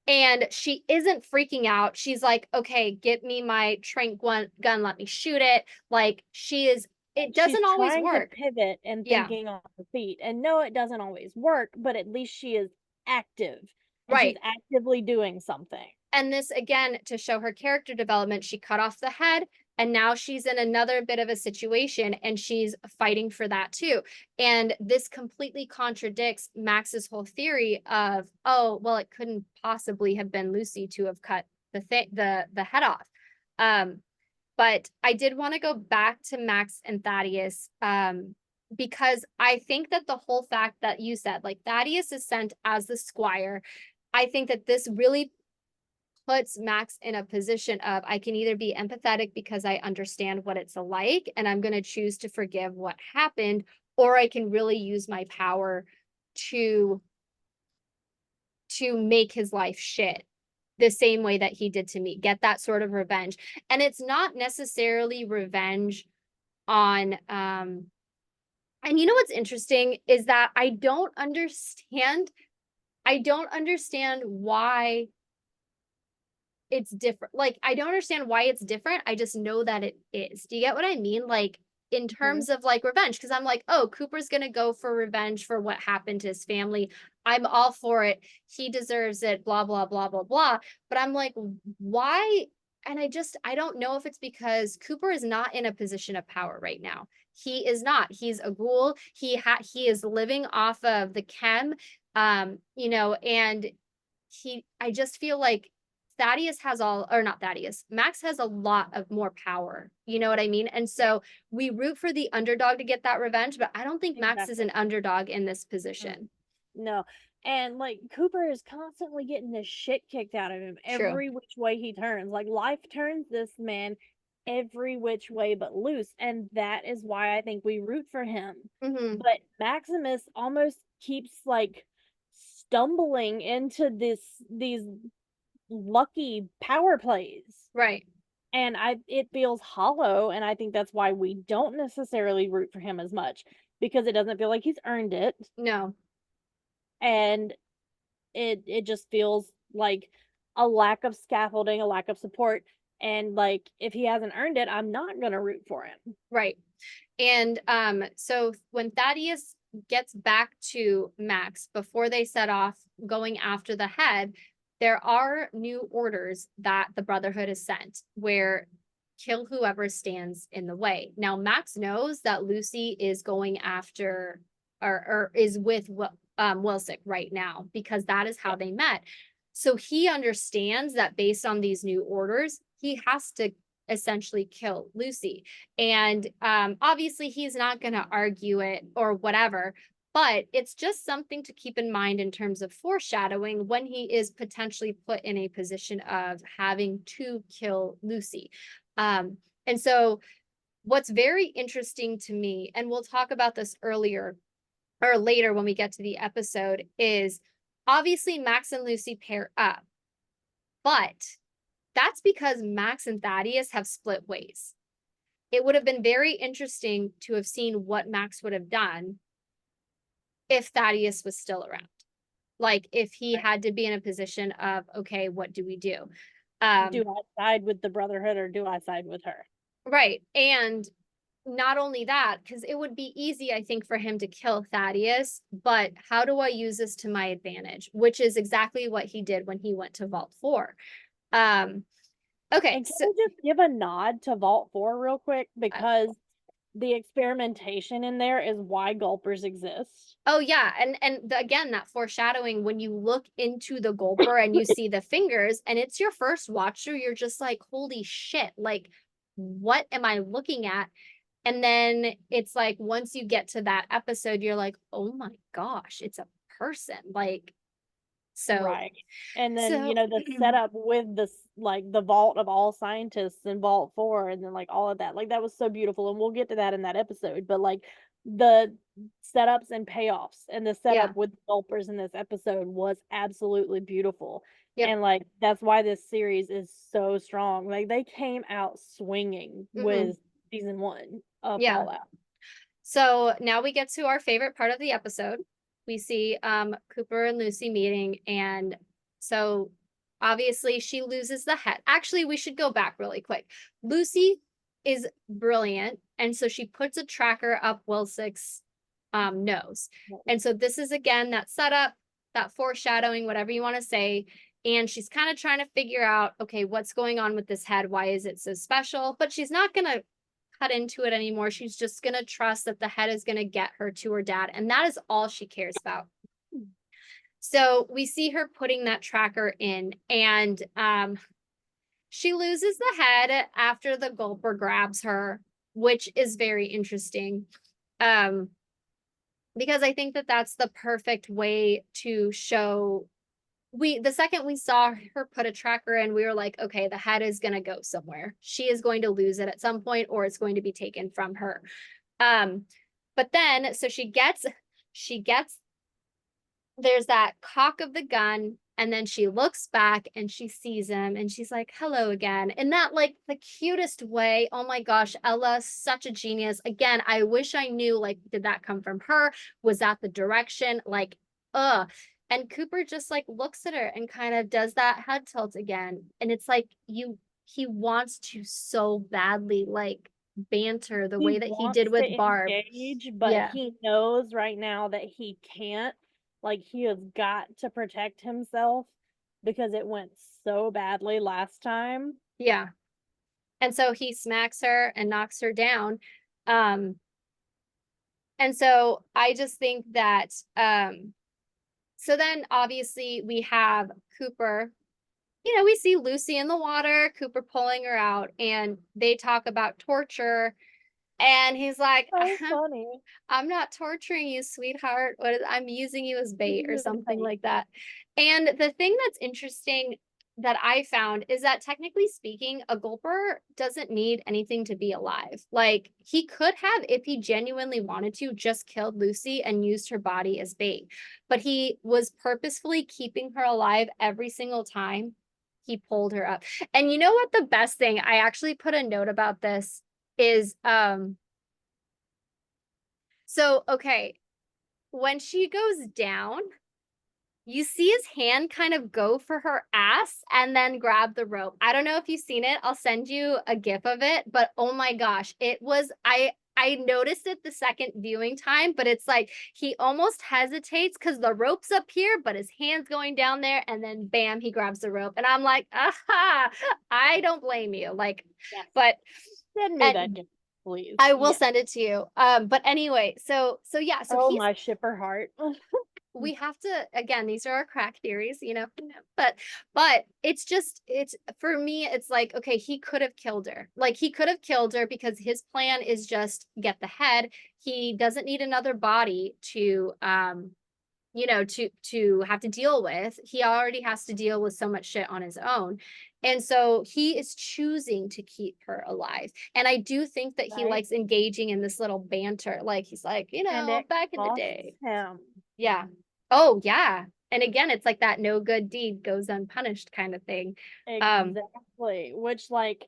and she isn't freaking out. She's like, okay, get me my trank gun, let me shoot it. Like, she is, it She's doesn't always trying to work. pivot and Yeah, thinking on her feet. And no, it doesn't always work, but at least she is active and she's right. actively doing something. And this again, to show her character development, she cut off the head and now she's in another bit of a situation and she's fighting for that too. And this completely contradicts Max's whole theory of, oh, well, it couldn't possibly have been Lucy to have cut the head off. Um, but I did want to go back to Max and Thaddeus because I think that the whole fact that you said, like, Thaddeus is sent as the squire, I think that this really puts Max in a position of I can either be empathetic because I understand what it's like and I'm going to choose to forgive what happened, or I can really use my power to make his life shit the same way that he did to me. Get that sort of revenge. And it's not necessarily revenge on and you know what's interesting is that I don't understand why it's different. Like, I don't understand why it's different. I just know that it is. Do you get what I mean? Like, in Mhm. terms of like revenge, because I'm like, oh, Cooper's gonna go for revenge for what happened to his family. I'm all for it. He deserves it, blah, blah, blah, blah, blah. But I'm like, why? And I don't know if it's because Cooper is not in a position of power right now. He is not. He's a ghoul. He is living off of the chem, and I just feel like Thaddeus has all, or not Thaddeus, Max has a lot of more power. You know what I mean? And Yeah, so we root for the underdog to get that revenge, but I don't think Max is exactly. an underdog in this Mm. position. No. And like Cooper is constantly getting the shit kicked out of him True. every which way he turns. Like life turns this man every which way but loose. And that is why I think we root for him. Hmm. But Maximus almost keeps like stumbling into these lucky power plays. Right. And it feels hollow, and I think that's why we don't necessarily root for him as much because it doesn't feel like he's earned it. No. And it just feels like a lack of scaffolding, a lack of support, and, like, if he hasn't earned it, I'm not gonna root for him. Right. And so when Thaddeus gets back to Max before they set off going after the head, there are new orders that the Brotherhood has sent where kill whoever stands in the way. Now Max knows that Lucy is going after or is with Wilsick right now because that is how Yeah, they met. So he understands that based on these new orders, he has to essentially kill Lucy. And obviously, he's not going to argue it or whatever, but it's just something to keep in mind in terms of foreshadowing when he is potentially put in a position of having to kill Lucy. And so, what's very interesting to me, and we'll talk about this earlier or later when we get to the episode, is obviously Max and Lucy pair up, but that's because Max and Thaddeus have split ways. It would have been very interesting to have seen what Max would have done if Thaddeus was still around. Like if he right. had to be in a position of, okay, what do we do? Do Um, I side with the Brotherhood or do I side with her? right. And not only that, because it would be easy, I think, for him to kill Thaddeus, but how do I use this to my advantage? Which is exactly what he did when he went to Vault 4. Um, okay, And can so we just give a nod to Vault 4 real quick? uh, Because the experimentation in there is why gulpers exist. oh yeah, and again, that foreshadowing when you look into the gulper and you see the fingers and it's your first watch through, you're just like, holy shit, like what am I looking at? And then it's like once you get to that episode, you're like, oh my gosh, it's a person. Like, so Right. And then, so the setup with this, like the vault of all scientists in Vault 4, and then like all of that. Like that was so beautiful. And we'll get to that in that episode. But like the setups and payoffs and the yeah, setup with gulpers in this episode was absolutely beautiful. yep. And like that's why this series is so strong. Like they came out swinging Hmm. with season 1 of Yeah. Fallout. So now we get to our favorite part of the episode. We see Cooper and Lucy meeting, and so obviously she loses the head. Actually, we should go back really quick. Lucy is brilliant, and so she puts a tracker up Wilsick's nose. And so this is again that setup, that foreshadowing, whatever you want to say. And she's kind of trying to figure out, okay, what's going on with this head? Why is it so special? But she's not going to cut into it anymore. She's just going to trust that the head is going to get her to her dad. And that is all she cares about. So we see her putting that tracker in, and she loses the head after the gulper grabs her, which is very interesting. Um, because I think that that's the perfect way to show the second we saw her put a tracker in, we were like, okay, the head is going to go somewhere. She is going to lose it at some point, or it's going to be taken from her. Um, but then so she gets there's that cock of the gun, and then she looks back and she sees him and she's like, hello again. In that like the cutest way. Oh my gosh, Ella, such a genius. Again, I wish I knew, like, did that come from her? Was that the direction? Like, and Cooper just like looks at her and kind of does that head tilt again. And it's like he wants to so badly like banter the He way that he did wants to with Barb. engage, but Yeah. he knows right now that he can't. Like, he has got to protect himself because it went so badly last time. Yeah. And so he smacks her and knocks her down. Um, and so I just think that so then obviously we have Cooper, we see Lucy in the water, Cooper pulling her out, and they talk about torture. And he's like, So funny. I'm not torturing you, sweetheart. I'm using you as bait or You something think. like that. And the thing that's interesting that I found is that technically speaking, a gulper doesn't need anything to be alive. Like he could have, if he genuinely wanted to, just killed Lucy and used her body as bait. But he was purposefully keeping her alive every single time he pulled her up. And you know what the best thing, I actually put a note about this is so okay, when she goes down, you see his hand kind of go for her ass and then grab the rope. I don't know if you've seen it. I'll send you a gif of it, but oh my gosh, it was I noticed it the second viewing time, but it's like he almost hesitates because the rope's up here, but his hand's going down there, and then bam, he grabs the rope. And I'm like, aha, I don't blame you. Like, Yes. but Send me that and gift, please. I will Yes. send it to you. But anyway, so yeah, so Oh, he's my shipper heart. we have to, again, these are our crack theories, but it's for me, it's like, okay, he could have killed her. Like he could have killed her because his plan is just get the head. He doesn't need another body to have to deal with. He already has to deal with so much shit on his own. And so he is choosing to keep her alive. And I do think that he Right? likes engaging in this little banter. Like he's like, And it back in the costs day. him. Yeah. Oh, yeah. And again, it's like that no good deed goes unpunished kind of thing. Um, Exactly. Which, like,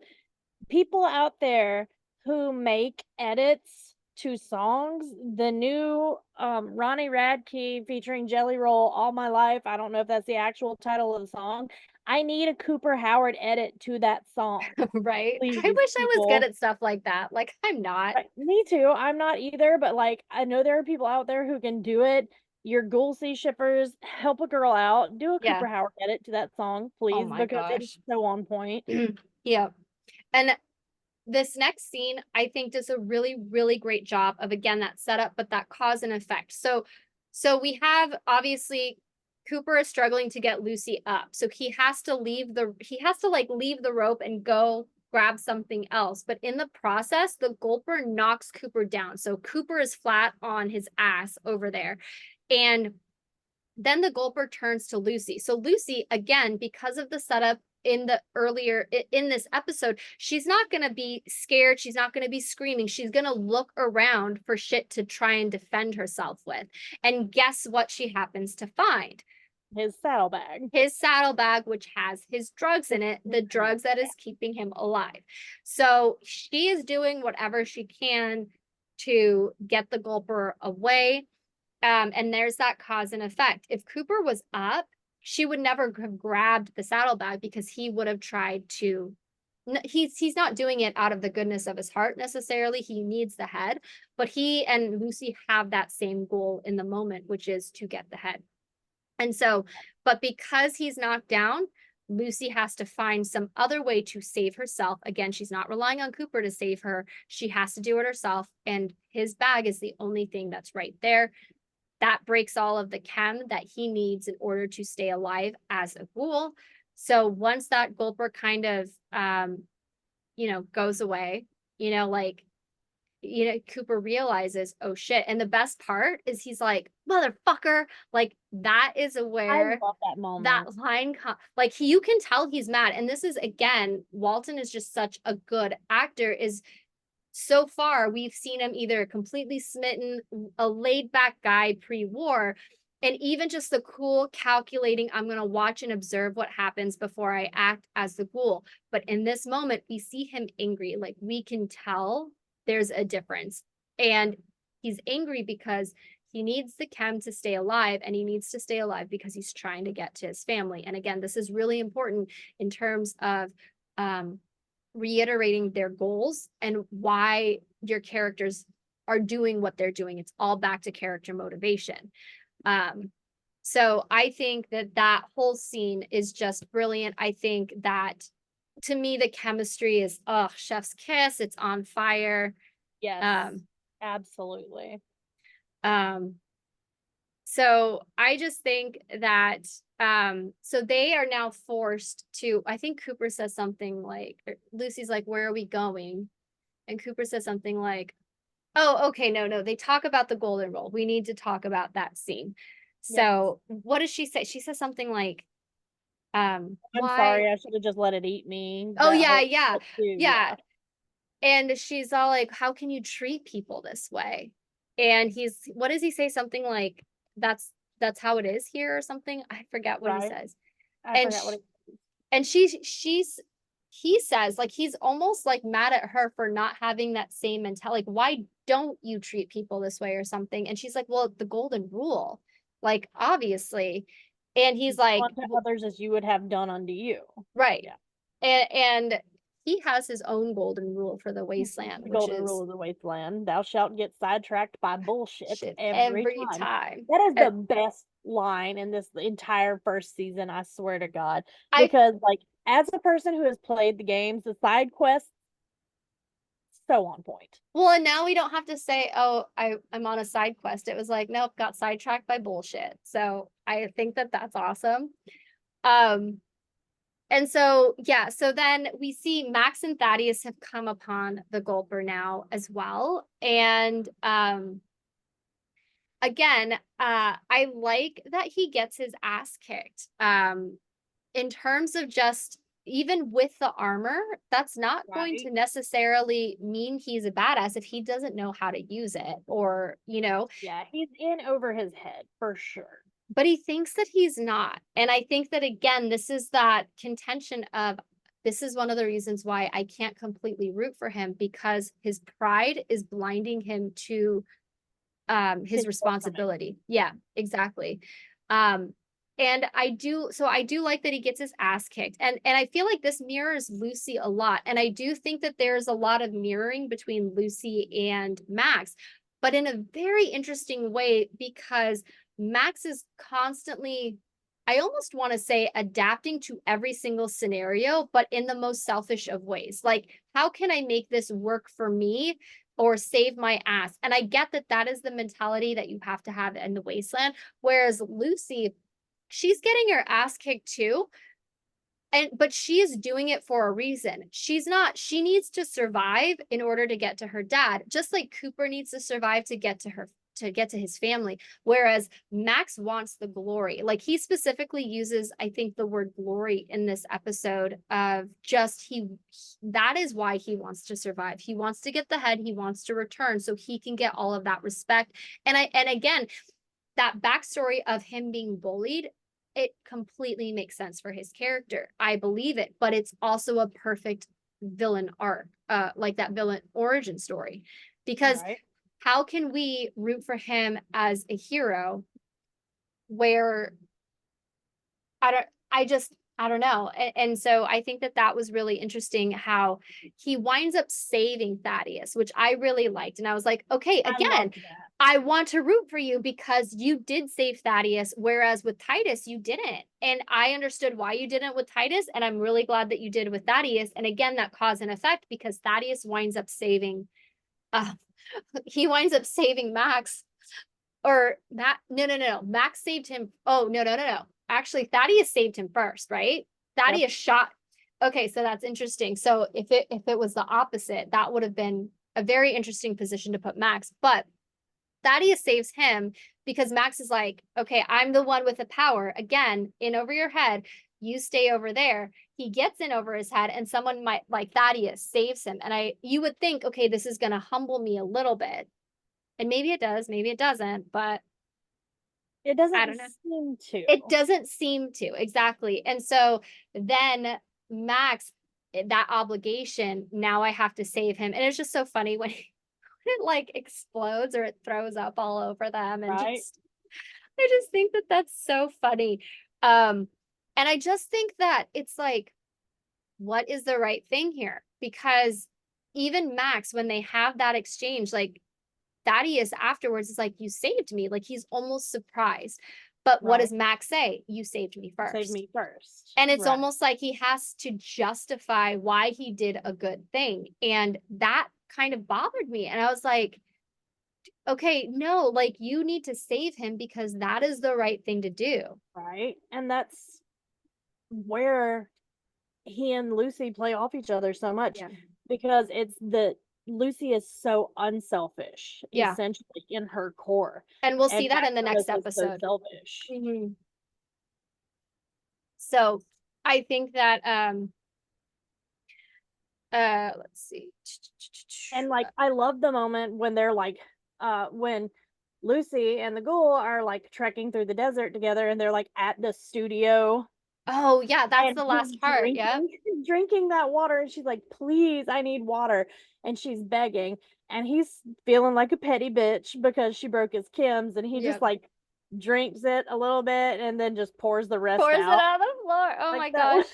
people out there who make edits to songs, the new Ronnie Radke featuring Jelly Roll, All My Life, I don't know if that's the actual title of the song. I need a Cooper Howard edit to that song. right. I Please, wish I was good people. at stuff like that. Like I'm not. Right, me too. I'm not either, but like I know there are people out there who can do it. your Ghoul Sea shippers, help a girl out. Do a Yeah. Cooper Howard edit to that song, Oh please, my because it is gosh. so on point. Yeah. And this next scene, I think, does a really, really great job of, again, that setup, but that cause and effect. So we have, obviously, Cooper is struggling to get Lucy up. So he has to leave the rope and go grab something else. But in the process, the gulper knocks Cooper down. So Cooper is flat on his ass over there. And then the gulper turns to Lucy. So Lucy, again, because of the setup in this episode, she's not going to be scared, she's not going to be screaming, she's going to look around for shit to try and defend herself with. And guess what she happens to find? His saddlebag. His saddlebag, which has his drugs in it, the drugs that is keeping him alive. So she is doing whatever she can to get the gulper away. And there's that cause and effect. If Cooper was up, she would never have grabbed the saddlebag, because he would have tried to. He's not doing it out of the goodness of his heart necessarily. He needs the head, but he and Lucy have that same goal in the moment, which is to get the head. And so, but because he's knocked down, Lucy has to find some other way to save herself. Again, she's not relying on Cooper to save her. She has to do it herself. And his bag is the only thing that's right there. That breaks all of the chem that he needs in order to stay alive as a ghoul. So once that gulper kind of, goes away, like, Cooper realizes, oh shit. And the best part is he's like, motherfucker, like that is I where love that that moment. line, like you can tell he's mad. And this is, again, Walton is just such a good actor. Is so far we've seen him either completely smitten, a laid back guy pre-war, and even just the cool calculating, I'm going to watch and observe what happens before I act as the ghoul. But in this moment, we see him angry. Like we can tell there's a difference. And he's angry because he needs the chem to stay alive, and he needs to stay alive because he's trying to get to his family. And again, this is really important in terms of reiterating their goals and why your characters are doing what they're doing. It's all back to character motivation. So I think that whole scene is just brilliant. I think that, to me, the chemistry is, chef's kiss. It's on fire. Yes, Um, absolutely. um, so I just think that, so they are now forced to, I think Cooper says something like, Lucy's like, where are we going? And Cooper says something like, oh, okay, no, they talk about the golden rule. We need to talk about that scene. Yes. So what does she say? She says something like, I'm why? sorry, I should have just let it eat me. Oh, That yeah, whole yeah, too, yeah. yeah. And she's all like, how can you treat people this way? And what does he say? Something like, that's that's how it is here, or something. I forget what he Right. says. I And forgot what it he says, like, he's almost like mad at her for not having that same mentality. Like, why don't you treat people this way or something? And she's like, well, the golden rule, like, obviously. And he's like, unto others as you would have done unto you. right. Yeah. And he has his own golden rule for the wasteland, The which golden rule is of the wasteland. Thou shalt get sidetracked by bullshit shit every every time. time. That is the best line in this entire first season, I swear to God. I Because, like, as a person who has played the games, the side quests, so on point. Well, and now we don't have to say, oh, I'm on a side quest. It was like, nope, got sidetracked by bullshit. So I think that's awesome. Um, and so, yeah, so then we see Max and Thaddeus have come upon the Gulper now as well. And again, I like that he gets his ass kicked. In terms of just, even with the armor, that's not going to Right. necessarily mean he's a badass if he doesn't know how to use it, or, Yeah, he's in over his head for sure. but he thinks that he's not. And I think that, again, this is that contention of, this is one of the reasons why I can't completely root for him, because his pride is blinding him to his His shortcomings. responsibility. Yeah, exactly. And I do like that he gets his ass kicked. And I feel like this mirrors Lucy a lot. And I do think that there's a lot of mirroring between Lucy and Max, but in a very interesting way, because Max is constantly, I almost want to say, adapting to every single scenario, but in the most selfish of ways. Like, how can I make this work for me or save my ass? And I get that that is the mentality that you have to have in the wasteland. Whereas Lucy, she's getting her ass kicked too, and but she is doing it for a reason. She's not, she needs to survive in order to get to her dad, just like Cooper needs to survive to get to her, to get to his family. Whereas Max wants the glory. Like, he specifically uses, I think, the word glory in this episode of just that is why he wants to survive. He wants to get the head, he wants to return so he can get all of that respect. And again, that backstory of him being bullied, it completely makes sense for his character. I believe it, but it's also a perfect villain arc, like that villain origin story. Because Right. how can we root for him as a hero where I don't know. And so I think that that was really interesting how he winds up saving Thaddeus, which I really liked. And I was like, okay, I again, loved that. I want to root for you because you did save Thaddeus, whereas with Titus, you didn't. And I understood why you didn't with Titus. And I'm really glad that you did with Thaddeus. And again, that cause and effect, because Thaddeus winds up saving, uh, he winds up saving Max, or Matt, no. Max saved him. Oh, no. Actually, Thaddeus saved him first, right? Yep. Thaddeus shot. Okay, so that's interesting. So if it was the opposite, that would have been a very interesting position to put Max. But Thaddeus saves him because Max is like, okay, I'm the one with the power. Again, in over your head. You stay over there. He gets in over his head, and someone might, like Thaddeus, saves him. And you would think, okay, this is going to humble me a little bit. And maybe it does, maybe it doesn't, but It I doesn't don't know. seem It to. doesn't seem to, exactly. And so then Max, that obligation, now I have to save him. And it's just so funny when it like explodes or it throws up all over them. And Right. just, I just think that that's so funny. Um, and I just think that it's like, what is the right thing here? Because even Max, when they have that exchange, like Thaddeus afterwards is like, you saved me. Like, he's almost surprised. But what Right. does Max say? You saved me You saved first. me first. And it's Right. almost like he has to justify why he did a good thing. And that kind of bothered me. And I was like, okay, no, like, you need to save him because that is the right thing to do. Right. And that's where he and Lucy play off each other so much, Yeah. because it's the Lucy is so unselfish, Yeah. essentially in her core, And we'll and see that in the Maximus next is so episode. selfish. Mhm. So I think that let's see. And like I love the moment when they're like when Lucy and the Ghoul are like trekking through the desert together, and they're like at the studio, Oh yeah, that's and the he's last part. Yep. drinking that water, and she's like, "Please, I need water." And she's begging, and he's feeling like a petty bitch because she broke his Kim's, and he just Yep. like drinks it a little bit and then just pours the rest Pours it out. on the floor. Oh Like my that was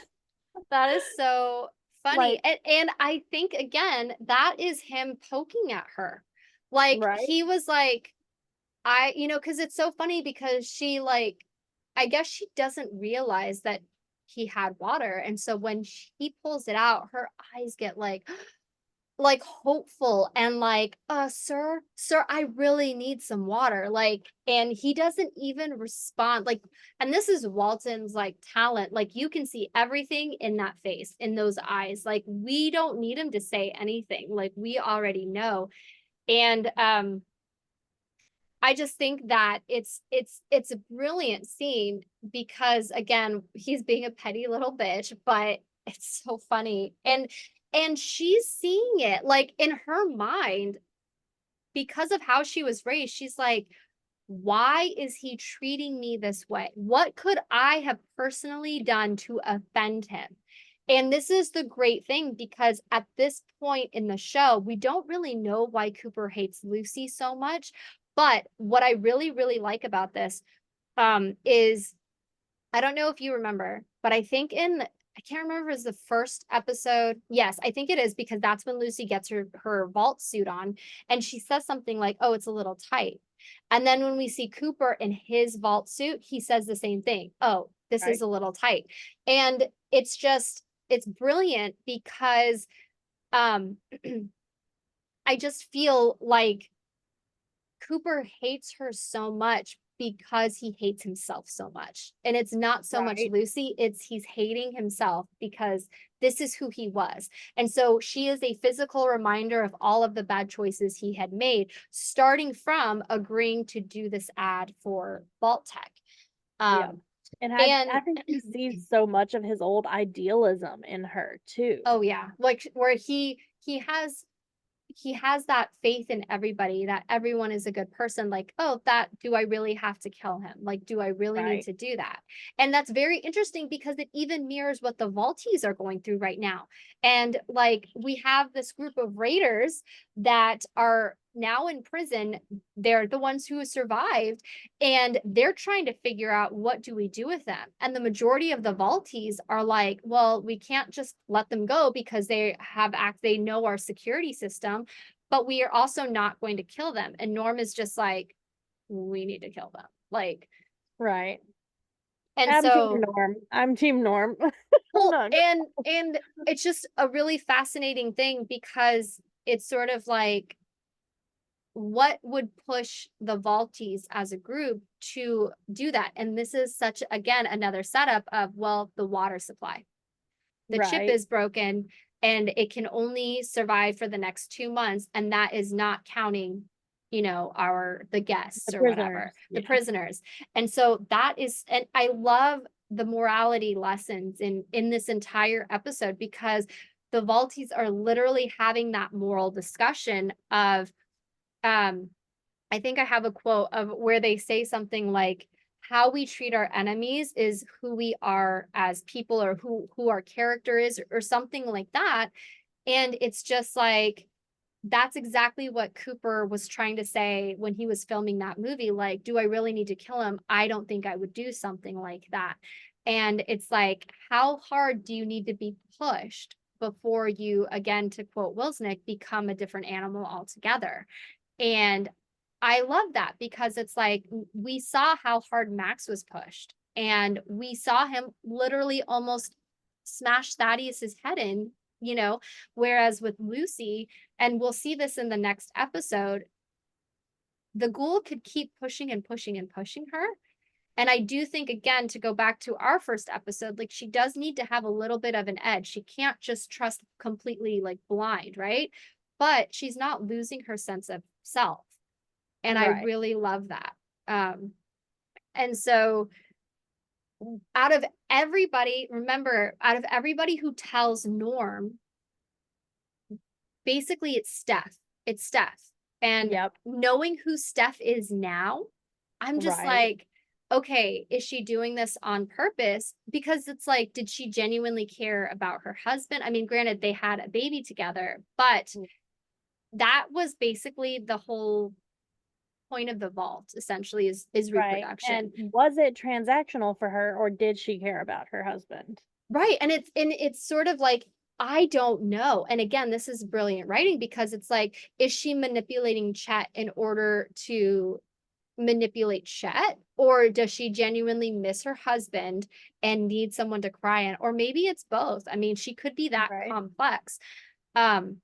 gosh. That is so funny. like And I think again, that is him poking at her. Like, right, he was like, because it's so funny because she, like, I guess she doesn't realize that he had water. And so when he pulls it out, her eyes get like hopeful and like, sir, I really need some water. Like, and he doesn't even respond. Like, and this is Walton's like talent. Like, you can see everything in that face, in those eyes. Like, we don't need him to say anything. Like, we already know. And I just think that it's a brilliant scene because again, he's being a petty little bitch, but it's so funny. And she's seeing it like in her mind because of how she was raised. She's like, why is he treating me this way? What could I have personally done to offend him? And this is the great thing because at this point in the show, we don't really know why Cooper hates Lucy so much. But what I really, really like about this is I don't know if you remember, but I think I can't remember if it was the first episode. Yes, I think it is because that's when Lucy gets her vault suit on and she says something like, "Oh, it's a little tight." And then when we see Cooper in his vault suit, he says the same thing. Oh, this is Right. a little tight. And it's brilliant because um I just feel like Cooper hates her so much because he hates himself so much. And it's not so much Right. Lucy, it's he's hating himself because this is who he was. And so she is a physical reminder of all of the bad choices he had made, starting from agreeing to do this ad for Vault Tech. Yeah. Um, And I and think he sees so much of his old idealism in her too. oh yeah, like where he has that faith in everybody that everyone is a good person, like, oh, that do I really have to kill him, like, do I really need Right. to do that? And that's very interesting because it even mirrors what the Valtees are going through right now. And like we have this group of raiders that are now in prison. They're the ones who survived, and they're trying to figure out, what do we do with them? And the majority of the Valtees are like, well, we can't just let them go because they know our security system, but we are also not going to kill them. And Norm is just like, we need to kill them. Like, Right. and I'm Team so, Norm. I'm Team Norm. I'm well, not and it's just a really fascinating thing because it's sort of like, what would push the Valtees as a group to do that? And this is such, again, another setup of, well, the water supply. The chip right. is broken and it can only survive for the next 2 months. And that is not counting, the guests The or whatever, prisoners. the Yeah. prisoners. And so that is, and I love the morality lessons in this entire episode because the Valtees are literally having that moral discussion of, um, I think I have a quote of where they say something like, how we treat our enemies is who we are as people, or who our character is, or something like that. And it's just like, that's exactly what Cooper was trying to say when he was filming that movie. Like, do I really need to kill him? I don't think I would do something like that. And it's like, how hard do you need to be pushed before you, again, to quote Wilsnick, become a different animal altogether? And I love that because it's like, we saw how hard Max was pushed, and we saw him literally almost smash Thaddeus's head in, whereas with Lucy, and we'll see this in the next episode, the Ghoul could keep pushing and pushing and pushing her. And I do think, again, to go back to our first episode, like, she does need to have a little bit of an edge. She can't just trust completely, like, blind, right? But she's not losing her sense of self. And I Right. really love that. Um, and so out of everybody, remember, out of everybody who tells Norm, basically it's Steph. It's Steph. And Yep. knowing who Steph is now, I'm just Right. like, okay, is she doing this on purpose? Because it's like, did she genuinely care about her husband? I mean, granted, they had a baby together, but that was basically the whole point of the vault, essentially, is Right. reproduction. And was it transactional for her, or did she care about her husband? Right. And it's sort of like, I don't know. And again, this is brilliant writing because it's like, is she manipulating Chet in order to manipulate Chet? Or does she genuinely miss her husband and need someone to cry on? Or maybe it's both. I mean, she could be that Right. complex. Um,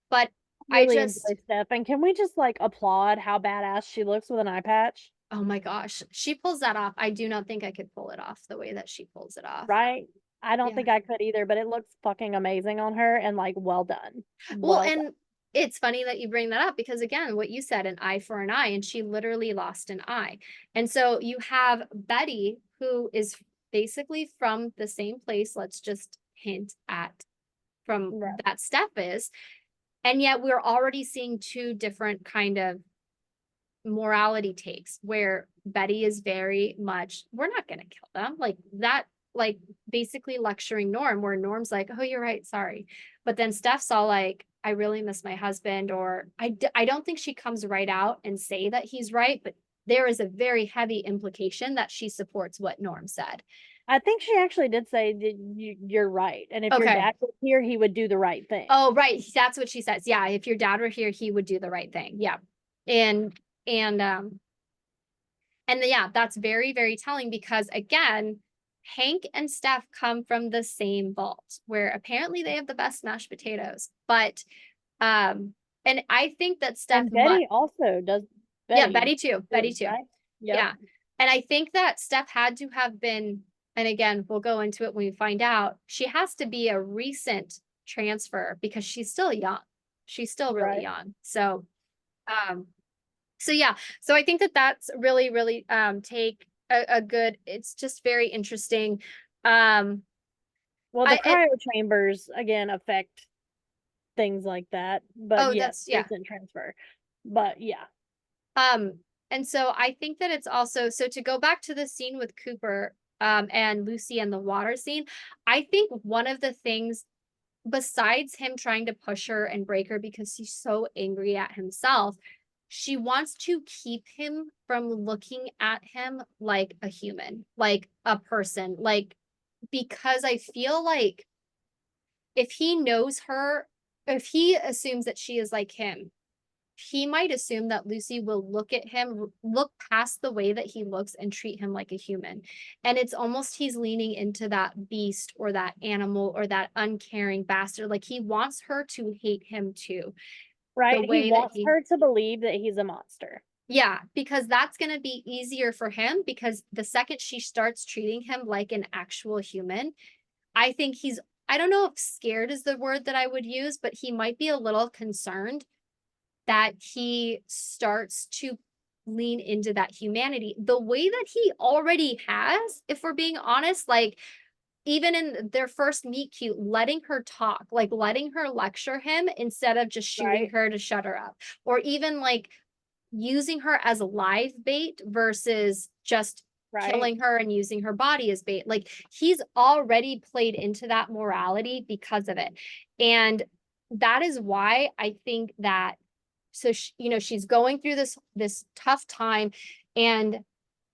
but I Really enjoy just, Steph. And can we just like applaud how badass she looks with an eye patch? oh my gosh, she pulls that off. I do not think I could pull it off the way that she pulls it off. Right? I don't Yeah. think I could either, but it looks fucking amazing on her and like well done. Well, Well done. and it's funny that you bring that up because, again, what you said, an eye for an eye, and she literally lost an eye. And so you have Betty, who is basically from the same place. Let's just hint at from Right. that Steph is. And yet we're already seeing two different kind of morality takes where Betty is very much, we're not going to kill them. Like that, like basically lecturing Norm, where Norm's like, oh, you're right, sorry. But then Steph's all like, I really miss my husband. Or I don't think she comes right out and say that he's right, but there is a very heavy implication that she supports what Norm said. I think she actually did say that you're right. And if your Okay. dad was here, he would do the right thing. Oh, right. That's what she says. Yeah. If your dad were here, he would do the right thing. Yeah. And And yeah, that's very, very telling because again, Hank and Steph come from the same vault where apparently they have the best mashed potatoes. But and I think that Steph And Betty also does. yeah, Betty Betty too. Betty too, too. right? Yep. Yeah. And I think that Steph had to have been, and again, we'll go into it when we find out, she has to be a recent transfer because she's still young. She's still really Right. young. Um, so yeah, so I think that that's really, really take a good, it's just very interesting. Um, Well, the I, it, cryo chambers again affect things like that. But oh, yes, that's, yeah. recent transfer. But yeah. Um, and so I think that it's also, so to go back to the scene with Cooper, and Lucy and the water scene, I think one of the things besides him trying to push her and break her because he's so angry at himself, she wants to keep him from looking at him like a human, like a person, like, because I feel like if he knows her, if he assumes that she is like him, he might assume that Lucy will look at him, look past the way that he looks and treat him like a human. And it's almost he's leaning into that beast or that animal or that uncaring bastard. Like he wants her to hate him too. The Right. He way that wants he, her to believe that he's a monster. yeah, because that's going to be easier for him because the second she starts treating him like an actual human, I think he's, I don't know if scared is the word that I would use, but he might be a little concerned that he starts to lean into that humanity the way that he already has, if we're being honest, like even in their first meet cute, letting her talk, like letting her lecture him instead of just shooting Right. her to shut her up, or even like using her as a live bait versus just Right. killing her and using her body as bait. Like he's already played into that morality because of it. And that is why I think that, so she, she's going through this tough time, and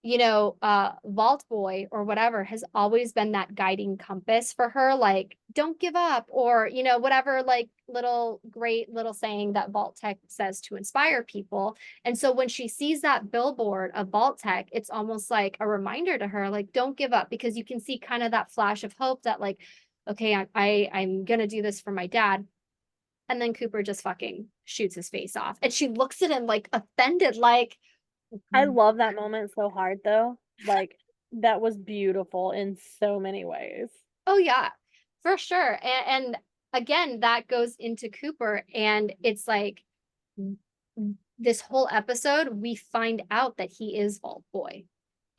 Vault Boy or whatever has always been that guiding compass for her, like don't give up, or whatever, like little great little saying that Vault Tech says to inspire people. And so when she sees that billboard of Vault Tech, it's almost like a reminder to her, like don't give up, because you can see kind of that flash of hope that like, okay, I'm gonna do this for my dad. And then Cooper just fucking shoots his face off. And she looks at him like offended, like, I love that moment so hard though. Like that was beautiful in so many ways. oh yeah, for sure. And again, that goes into Cooper. And it's like this whole episode, we find out that he is Vault Boy.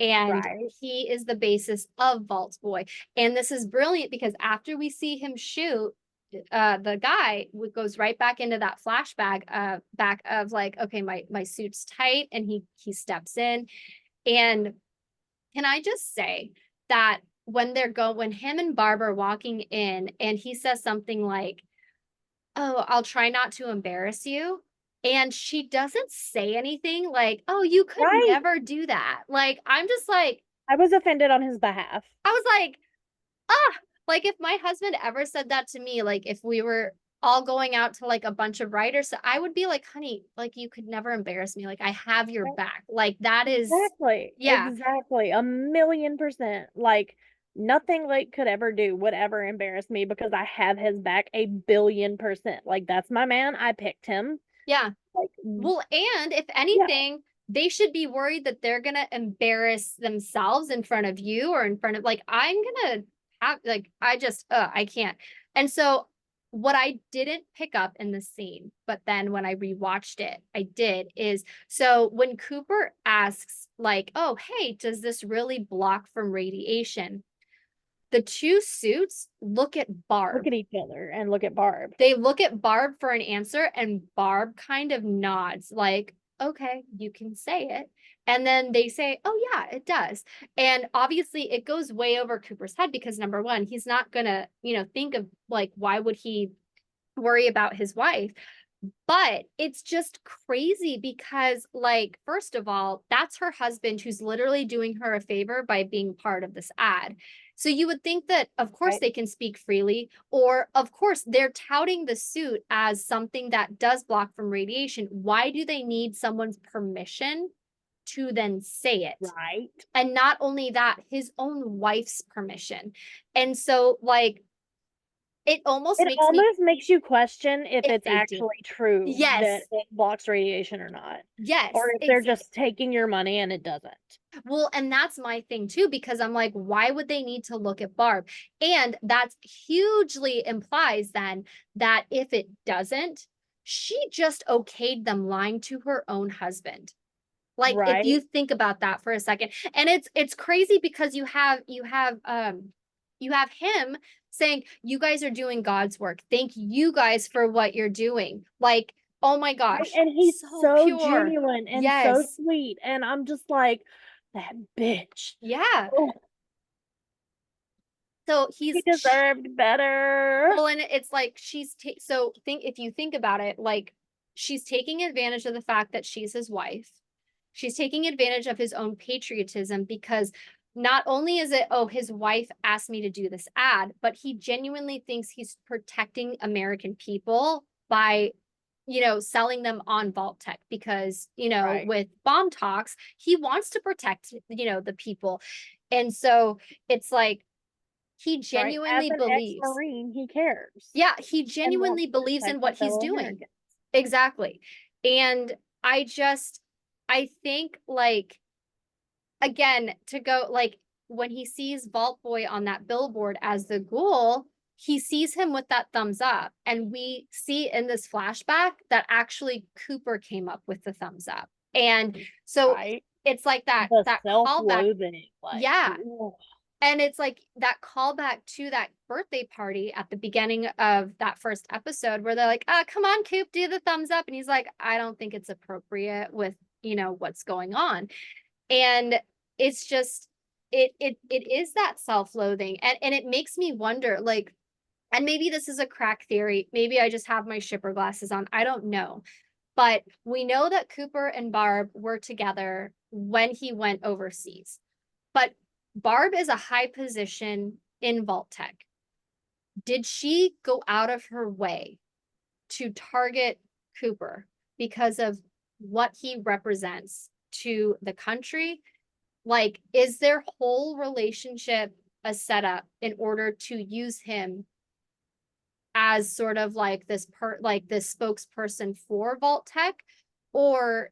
And Right. he is the basis of Vault Boy. And this is brilliant because after we see him shoot, the guy goes right back into that flashback back of like, okay, my suit's tight, and he steps in. And can I just say that when him and Barb are walking in and he says something like, oh, I'll try not to embarrass you, and she doesn't say anything, like, oh, you could Right. never do that, like I'm just like, I was offended on his behalf. I was like, ah, like if my husband ever said that to me, like if we were all going out to like a bunch of writers, I would be like, honey, like you could never embarrass me. Like I have your back. Like that is, Exactly. yeah, Exactly. 1,000,000%. Like nothing like could ever do would ever embarrass me because I have his back 1,000,000,000%. Like that's my man. I picked him. yeah. Like Well, and if yeah, anything, they should be worried that they're gonna embarrass themselves in front of you or in front of, like, I'm gonna have, like, I just I can't. And so what I didn't pick up in the scene, but then when I rewatched it, I did, is so when Cooper asks, like, oh, hey, does this really block from radiation? The two suits look at look Barb. at each other and look at Barb. They look at Barb for an answer, and Barb kind of nods, like, okay, you can say it. And then they say, oh, yeah, it does. And obviously, it goes way over Cooper's head because number one, he's not going to, think of like, why would he worry about his wife? But it's just crazy because, like, first of all, that's her husband who's literally doing her a favor by being part of this ad. So you would think that, of course, Right. they can speak freely, or of course, they're touting the suit as something that does block from radiation. Why do they need someone's permission to then say it? Right. And not only that, his own wife's permission. And so, like, it almost It makes me almost makes you question if if it's they do. actually true that Yes, it blocks radiation or not, or yes, if they're just taking your money and it doesn't. well, and that's my thing too, because I'm like, why would they need to look at Barb? And that's hugely implies then that if it doesn't, she just okayed them lying to her own husband. Like, if you Right? think about that for a second. And it's crazy because you have him saying, "You guys are doing God's work. Thank you guys for what you're doing." Like, oh my Right, gosh, and he's so so pure. genuine and so Yes. sweet, and I'm just like, "That bitch. Yeah. Oh, So she he's deserved better." well, and it's like so think if you think about it, like she's taking advantage of the fact that she's his wife. She's taking advantage of his own patriotism because not only is it, oh, his wife asked me to do this ad, but he genuinely thinks he's protecting American people by, selling them on Vault Tech because, Right, with bomb talks, he wants to protect, the people. And so it's like he right. As genuinely an believes. ex-Marine, he cares Yeah, he and wants genuinely to believes in protect a what he's fellow doing. American. Exactly. And I think, like, again, to go, like, when he sees Vault Boy on that billboard as the Ghoul, he sees him with that thumbs up. And we see in this flashback that actually Cooper came up with the thumbs up. And so Right? it's like The that callback. self-loathing, like, Yeah. ooh, And it's like that callback to that birthday party at the beginning of that first episode where they're like, come on, Coop, do the thumbs up. And he's like, I don't think it's appropriate with, what's going on. And it's just it is that self-loathing. And it makes me wonder, like, and maybe this is a crack theory. Maybe I just have my shipper glasses on. I don't know. But we know that Cooper and Barb were together when he went overseas. But Barb is a high position in Vault Tech. Did she go out of her way to target Cooper because of what he represents to the country? Like, is their whole relationship a setup in order to use him as sort of like this spokesperson for Vault Tech? Or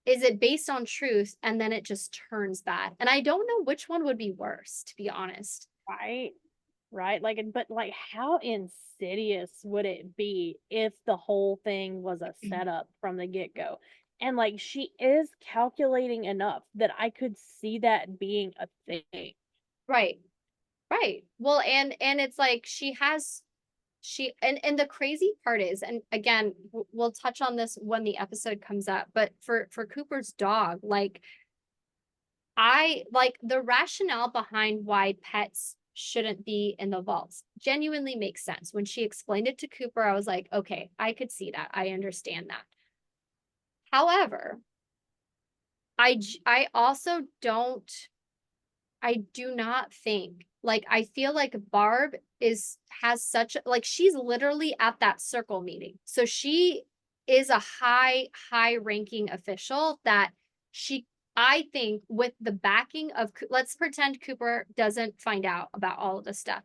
is it based on truth and then it just turns bad? And I don't know which one would be worse, to be honest. right? Right? Like, but like, how insidious would it be if the whole thing was a setup from the get-go? And like, she is calculating enough that I could see that being a thing. Right. Right. Well, and it's like and the crazy part is, and again, we'll touch on this when the episode comes up, but for Cooper's dog, like I like the rationale behind why pets shouldn't be in the vaults genuinely makes sense. When she explained it to Cooper, I was like, okay, I could see that. I understand that. However, I also don't I do not think, like, I feel like Barb has such like she's literally at that circle meeting. So she is a high ranking official that she I think with the backing of let's pretend Cooper doesn't find out about all of this stuff.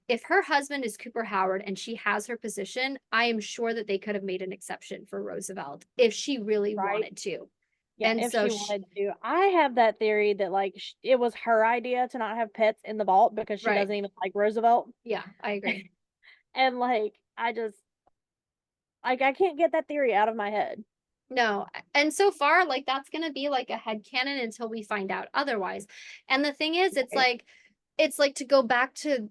If her husband is Cooper Howard and she has her position, I am sure that they could have made an exception for Roosevelt if she really Right? wanted to. Yeah, And if so she wanted to. I have that theory that like it was her idea to not have pets in the vault because she right. doesn't even like Roosevelt. Yeah, I agree. And like, I can't get that theory out of my head. No, and so far, like, that's gonna be, like, a headcanon until we find out otherwise, and the thing is, Right? it's like to go back to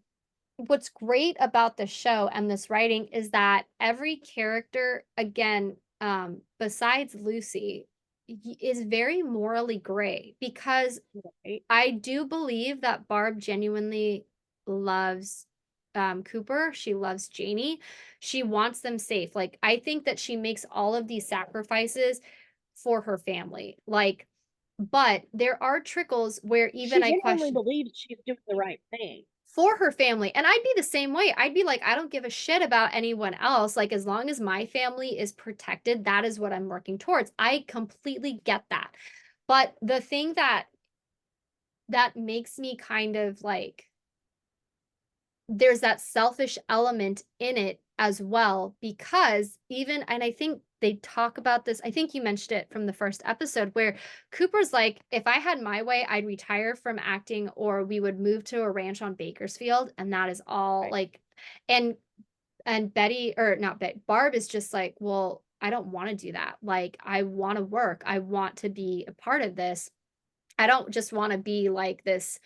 what's great about the show and this writing is that every character, again, besides Lucy, is very morally gray because Right? I do believe that Barb genuinely loves Cooper. She loves Janie. She wants them safe. Like, I think that she makes all of these sacrifices for her family. Like, but there are trickles where even She I genuinely question believes she's doing the right thing. for her family. And I'd be the same way. I'd be like, I don't give a shit about anyone else. Like, as long as my family is protected, that is what I'm working towards. I completely get that. But the thing that makes me kind of like, there's that selfish element in it as well, because even, and I think they talk about this, I think you mentioned it from the first episode, where Cooper's like, if I had my way, I'd retire from acting, or we would move to a ranch on Bakersfield, and that is all. Right. Like, and Betty, or not Betty, Barb is just like, well, I don't want to do that. Like, I want to work, I want to be a part of this. I don't just want to be like this,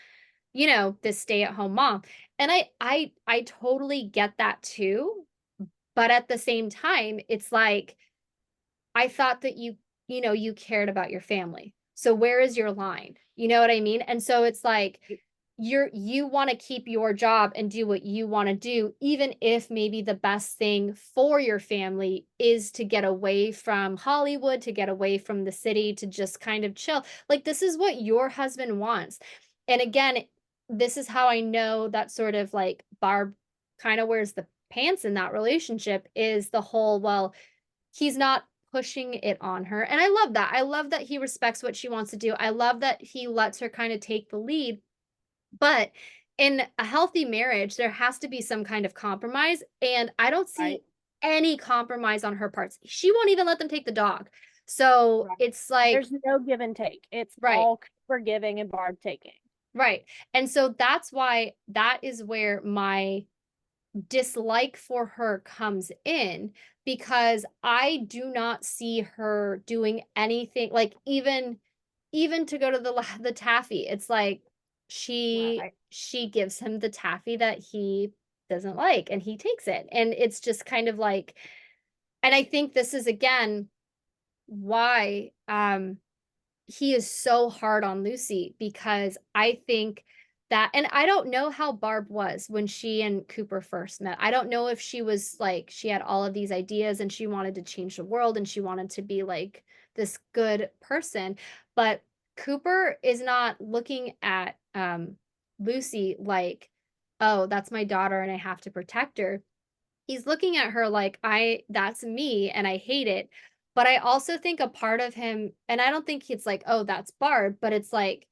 this stay-at-home mom. And I totally get that too, but at the same time, it's like, I thought that you cared about your family. So where is your line? You know what I mean? And so it's like, you want to keep your job and do what you want to do, even if maybe the best thing for your family is to get away from Hollywood, to get away from the city, to just kind of chill. Like, this is what your husband wants. And again, this is how I know that sort of like Barb kind of wears the pants in that relationship, is the whole, well, he's not pushing it on her. And I love that. I love that he respects what she wants to do. I love that he lets her kind of take the lead, but in a healthy marriage, there has to be some kind of compromise, and I don't Right. see any compromise on her parts. She won't even let them take the dog. So, Right. it's like, There's no give and take. It's right, all Cooper giving and Barb taking. right. And so that's why, that is where my dislike for her comes in, because I do not see her doing anything, like, even to go to the taffy. It's like, Right. she gives him the taffy that he doesn't like, and he takes it. And it's just kind of like, and I think this is again why he is so hard on Lucy, because I think that, and I don't know how Barb was when she and Cooper first met. I don't know if she was like, she had all of these ideas and she wanted to change the world and she wanted to be like this good person, but Cooper is not looking at Lucy like, oh, that's my daughter and I have to protect her. He's looking at her like, that's me and I hate it. But I also think a part of him, and I don't think it's like, oh, that's Barb, but it's like,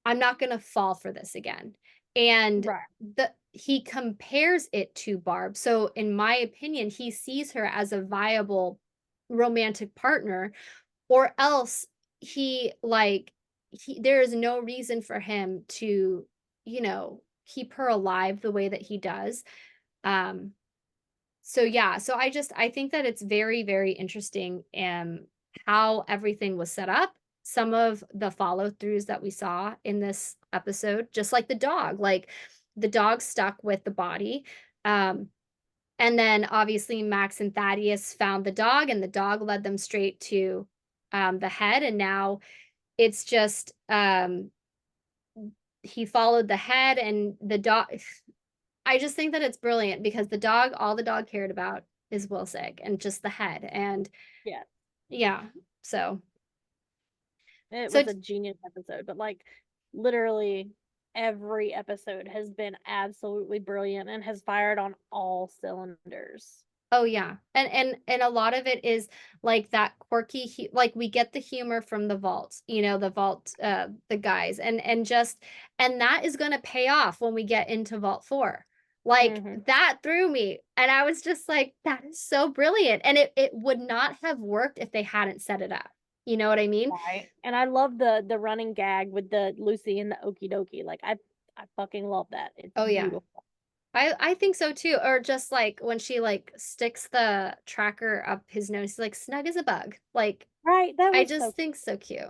I'm not going to fall for this again. And Right. he compares it to Barb. So in my opinion, he sees her as a viable romantic partner, or else he like, there is no reason for him to, keep her alive the way that he does. Um so yeah, so I think that it's very, very interesting, how everything was set up. Some of the follow-throughs that we saw in this episode, just like the dog, like the dog stuck with the body. Um, and then obviously Max and Thaddeus found the dog, and the dog led them straight to the head. And now it's just he followed the head, and the dog. I just think that it's brilliant, because the dog, all the dog cared about is Wilsig and just the head. And Yeah. yeah, so It so was a genius episode, but like literally every episode has been absolutely brilliant and has fired on all cylinders. oh yeah. And a lot of it is like that quirky like, we get the humor from the vault, the vault, the guys, and just, and that is going to pay off when we get into Vault 4. Like, Hmm. that threw me, and I was just like, that is so brilliant, and it would not have worked if they hadn't set it up. You know what I mean? Right. And I love the running gag with the Lucy and the okie dokie. Like I fucking love that. It's Oh yeah. beautiful. I think so too. Or just like when she like sticks the tracker up his nose, like snug as a bug. Like, Right. That I was so just think so cute.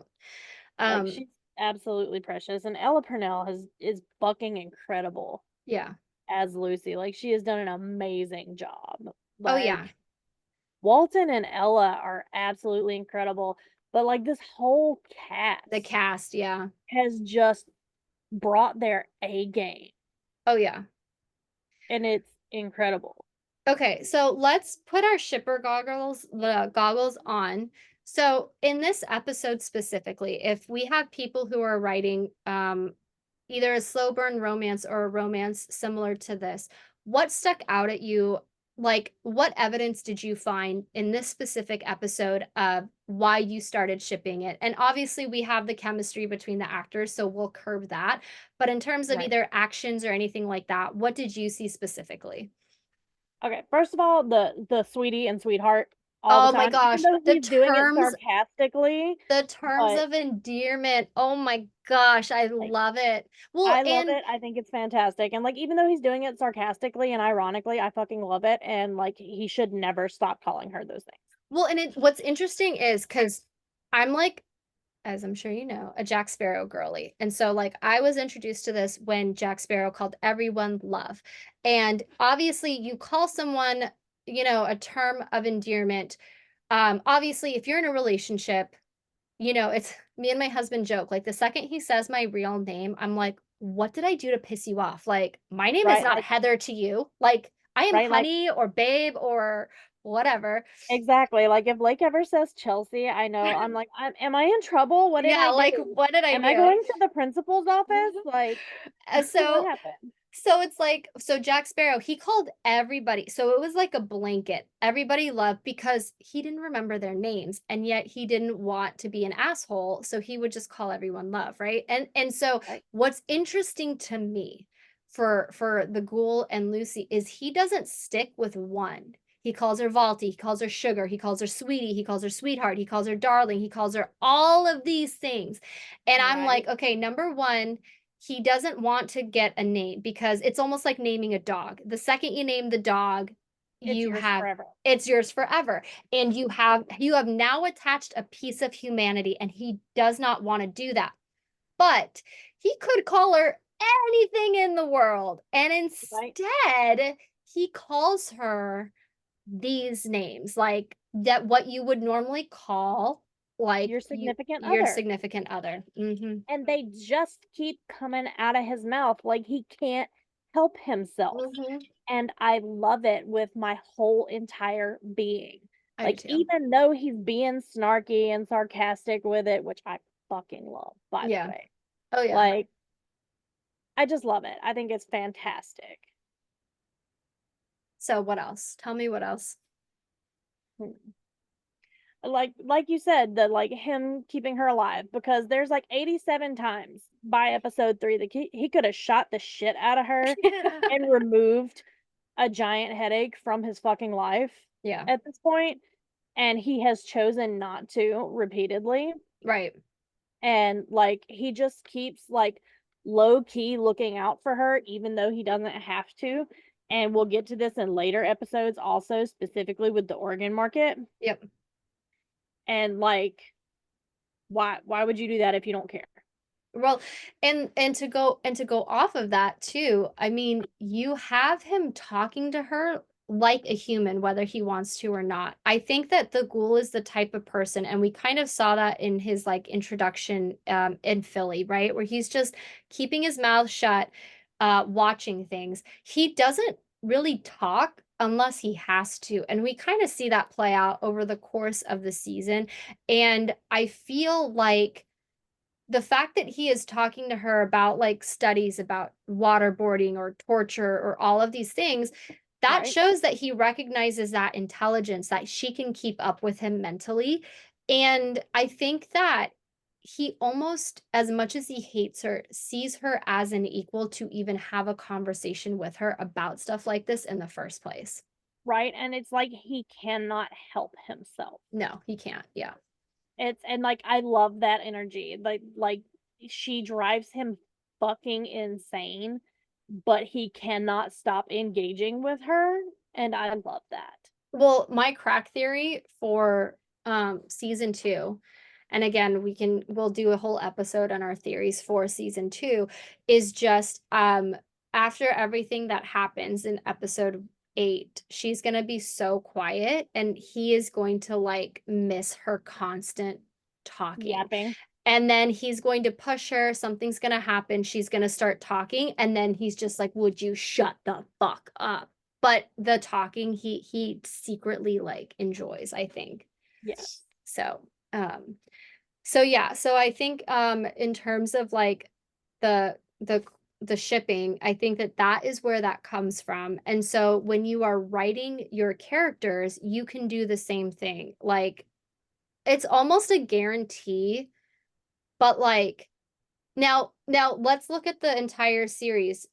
like Um, she's absolutely precious. And Ella Purnell is fucking incredible yeah. as Lucy. Like she has done an amazing job. Oh yeah. Like Walton and Ella are absolutely incredible. But like this whole The cast cast, yeah. has just brought their A game. Oh yeah. And it's incredible. Okay, so let's put our shipper goggles, the goggles on. So in this episode specifically, if we have people who are writing either a slow burn romance or a romance similar to this, what stuck out at you? Like, what evidence did you find in this specific episode of why you started shipping it? And obviously, we have the chemistry between the actors, so we'll curb that. But in terms of Right. either actions or anything like that, what did you see specifically? Okay, first of all, the sweetie and sweetheart all the Oh my time, even gosh, though he's doing it sarcastically, the terms but of endearment. Oh my gosh, I like love it. Well, I love and it. I think it's fantastic. And like even though he's doing it sarcastically and ironically, I fucking love it. And like he should never stop calling her those things. what's interesting is because I'm like, as I'm sure you know, a Jack Sparrow girly. And so like I was introduced to this when Jack Sparrow called everyone love. And obviously you call someone, a term of endearment. Obviously if you're in a relationship, it's me and my husband joke, like the second he says my real name, I'm like, what did I do to piss you off? Like, my name is Right? not Like Heather to you. Like, I am right, like honey or babe or whatever. exactly. Like if Blake ever says Chelsea, I know I'm like, am I in trouble? What did Yeah, I like do? what did I Am I do? going to the principal's office? Like Uh, what so happened? So it's like, so Jack Sparrow, he called everybody. So it was like a blanket. Everybody loved because he didn't remember their names and yet he didn't want to be an asshole, so he would just call everyone love, right? And so Right. what's interesting to me for the Ghoul and Lucy is he doesn't stick with one. He calls her Valty, he calls her sugar, he calls her sweetie, he calls her sweetheart, he calls her darling, he calls her all of these things. And I'm Right. like, okay, number one, he doesn't want to get a name because it's almost like naming a dog. The second you name the dog, It's you yours have forever. it's yours forever. And you have now attached a piece of humanity and he does not want to do that. But he could call her anything in the world. And Right. instead, he calls her these names like that what you would normally call like Your significant your other. significant other. Mhm. And they just keep coming out of his mouth like he can't help himself. Mhm. And I love it with my whole entire being. I do Like, too. even though he's being snarky and sarcastic with it, which I fucking love, by the Yeah. way, Oh, yeah. like, I just love it. I think it's fantastic. So what else? Tell me what else. Hmm. Like you said, the like him keeping her alive because there's like 87 times by episode 3 that he could have shot the shit out of her and removed a giant headache from his fucking life Yeah. at this point, and he has chosen not to repeatedly. Right. And like he just keeps like low key looking out for her, even though he doesn't have to. And we'll get to this in later episodes, also specifically with the organ market. Yep. And like, why would you do that if you don't care? Well, and to go off of that too, I mean, you have him talking to her like a human, whether he wants to or not. I think that the Ghoul is the type of person, and we kind of saw that in his like introduction in Philly, right? Where he's just keeping his mouth shut, watching things. He doesn't really talk unless he has to. And we kind of see that play out over the course of the season. And I feel like the fact that he is talking to her about like studies about waterboarding or torture or all of these things, that Right? shows that he recognizes that intelligence, that she can keep up with him mentally. And I think that he almost, as much as he hates her, sees her as an equal to even have a conversation with her about stuff like this in the first place. Right? And it's like he cannot help himself. No, he can't. Yeah. It's and like I love that energy. Like she drives him fucking insane, but he cannot stop engaging with her, and I love that. Well, my crack theory for season 2, and again, we'll do a whole episode on our theories for season 2, is just after everything that happens in episode 8, she's gonna be so quiet and he is going to like miss her constant talking. Yapping. And then he's going to push her, something's gonna happen, she's gonna start talking, and then he's just like, "Would you shut the fuck up?" But the talking he secretly like enjoys, I think. Yes. So, um, so yeah, so I think in terms of like the the the shipping, I think that that is where that comes from. And so when you are writing your characters, you can do the same thing. Like it's almost a guarantee, but like now let's look at the entire series.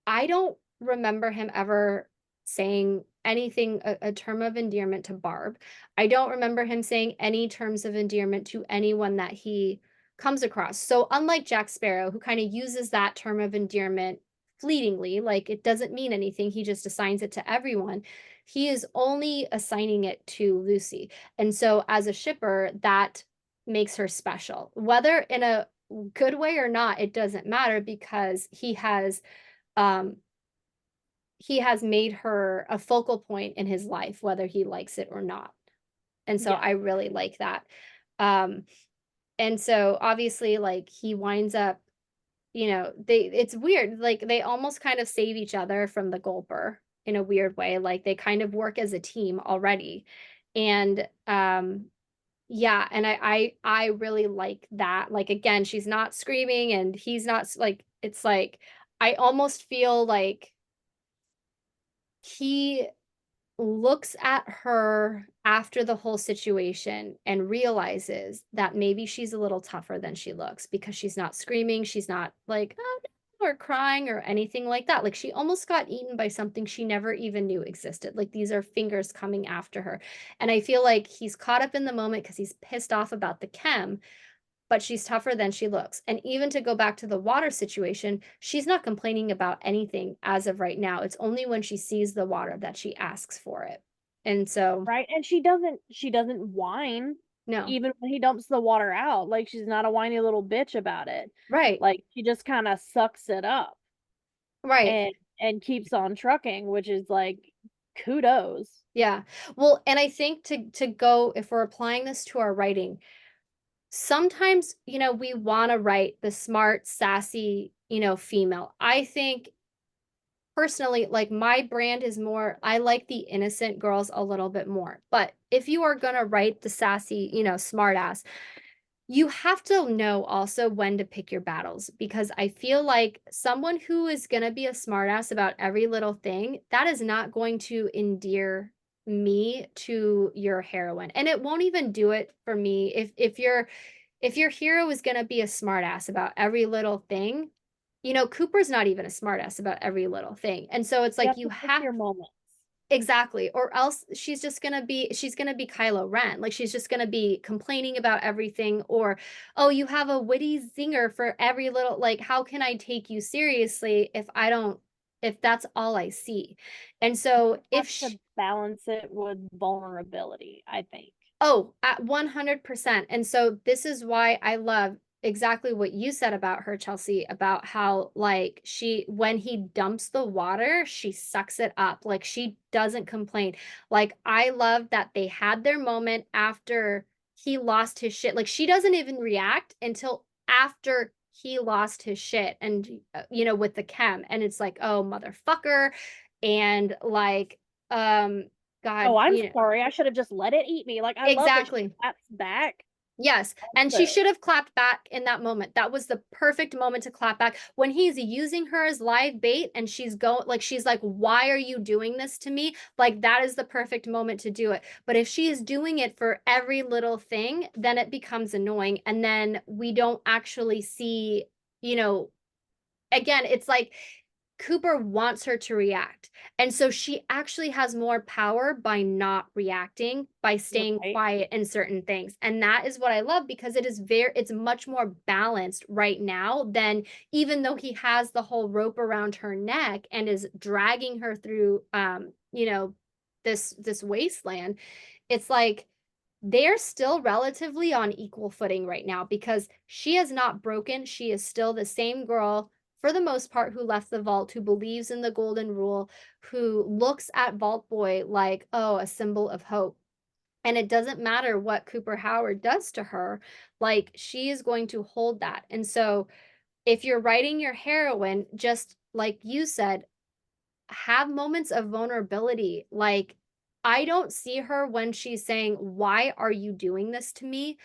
I don't remember him ever saying anything, a term of endearment to Barb. I don't remember him saying any terms of endearment to anyone that he comes across. So unlike Jack Sparrow, who kind of uses that term of endearment fleetingly, like it doesn't mean anything, he just assigns it to everyone. He is only assigning it to Lucy. And so as a shipper, that makes her special. Whether in a good way or not, it doesn't matter because um he has made her a focal point in his life, whether he likes it or not. And so Yes. I really like that. Um, and so obviously, like he winds up, it's weird. Like they almost kind of save each other from the Gulper in a weird way. Like they kind of work as a team already. And yeah, and I really like that. Like again, she's not screaming and he's not like it's like I almost feel like he looks at her after the whole situation and realizes that maybe she's a little tougher than she looks because she's not screaming, she's not like, "Oh, no," or crying or anything like that. Like she almost got eaten by something she never even knew existed. Like these are fingers coming after her. And I feel like he's caught up in the moment because he's pissed off about the chem, but she's tougher than she looks. And even to go back to the water situation, she's not complaining about anything as of right now. It's only when she sees the water that she asks for it. And so, Right? And she doesn't whine no, even when he dumps the water out. Like she's not a whiny little bitch about it. right, Like she just kind of sucks it up right. and keeps on trucking, which is like kudos. Yeah. Well, and I think to go, if we're applying this to our writing, sometimes, we want to write the smart, sassy, female. I think personally, like my brand is more, I like the innocent girls a little bit more. But if you are gonna write the sassy, smart ass, you have to know also when to pick your battles because I feel like someone who is gonna be a smart ass about every little thing, that is not going to endear me to your heroine. And it won't even do it for me if your hero is gonna be a smart ass about every little thing, Cooper's not even a smart ass about every little thing. And so it's You like have you to pick have your moment. exactly, or else she's gonna be Kylo Ren. Like she's just gonna be complaining about everything, or oh, you have a witty zinger for every little like, how can I take you seriously if that's all I see? And so Have if to balance it with vulnerability, I think. Oh, at 100%. And so this is why I love exactly what you said about her, Chelsea, about how like when he dumps the water, she sucks it up. Like she doesn't complain. Like I love that they had their moment after he lost his shit. Like she doesn't even react until after he lost his shit and with the chem and it's like, "Oh, motherfucker." And like Oh, God, I'm sorry. I should have just let it eat me. Like I love that she exactly. claps back. Yes, and she Also, should have clapped back in that moment. That was the perfect moment to clap back. When he's using her as live bait and she's like, "Why are you doing this to me?" Like that is the perfect moment to do it. But if she is doing it for every little thing, then it becomes annoying and then we don't actually see, you know, again, it's like Cooper wants her to react. And so she actually has more power by not reacting, by staying right? quiet in certain things. And that is what I love because it's much more balanced right now than even though he has the whole rope around her neck and is dragging her through this wasteland. It's like they're still relatively on equal footing right now because she has not broken. She is still the same girl for the most part who left the vault, who believes in the golden rule, who looks at Vault Boy like, oh, a symbol of hope. And it doesn't matter what Cooper Howard does to her, like she is going to hold that. And so if you're writing your heroine, just like you said, have moments of vulnerability. Like I don't see her when she's saying, "Why are you doing this to me?"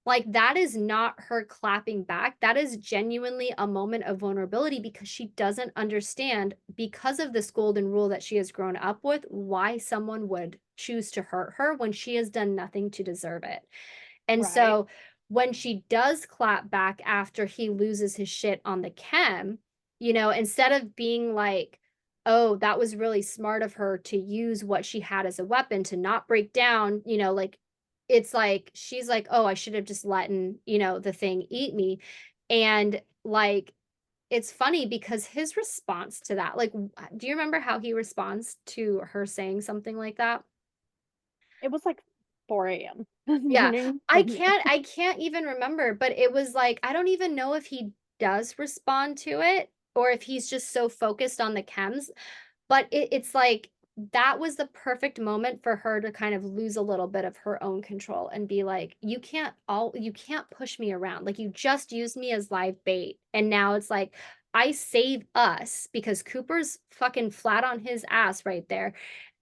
Like, that is not her clapping back. That is genuinely a moment of vulnerability because she doesn't understand, because of this golden rule that she has grown up with, why someone would choose to hurt her when she has done nothing to deserve it. And Right. so when she does clap back after he loses his shit on the chem, instead of being like, "Oh, that was really smart of her to use what she had as a weapon to not break down," like, it's like she's like, "Oh, I should have just the thing eat me." And, like, it's funny because his response to that, like, do you remember how he responds to her saying something like that? It was like 4 a.m. this Yeah, morning. I can't even remember, but it was like, I don't even know if he does respond to it or if he's just so focused on the chems, but it's like that was the perfect moment for her to kind of lose a little bit of her own control and be like, you can't push me around. Like, you just used me as live bait. And now it's like I save us because Cooper's fucking flat on his ass right there,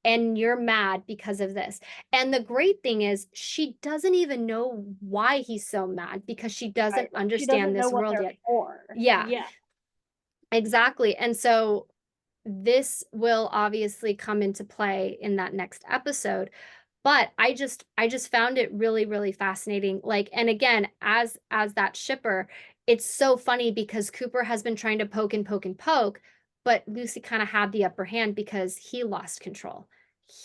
and you're mad because of this. And the great thing is she doesn't even know why he's so mad because she Right, doesn't like, she understand doesn't know this what world they're yet. for. Yeah, Yeah. exactly. And so this will obviously come into play in that next episode, but I just found it really, really fascinating. Like, and again, as that shipper, it's so funny because Cooper has been trying to poke and poke and poke, but Lucy kind of had the upper hand because he lost control.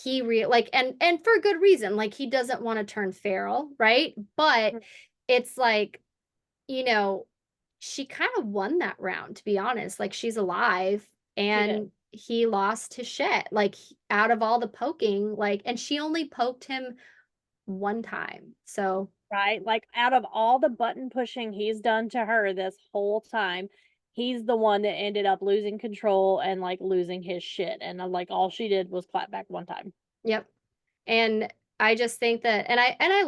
Like, and for good reason. Like, he doesn't want to turn feral, right? But Mhm. it's like, you know, she kind of won that round, to be honest. Like, she's alive She did. and he lost his shit. Like, out of all the poking, like, and she only poked him one time. So, Right? Like, out of all the button pushing he's done to her this whole time, he's the one that ended up losing control and, like, losing his shit, and, like, all she did was clap back one time. yep. And I just think that, and I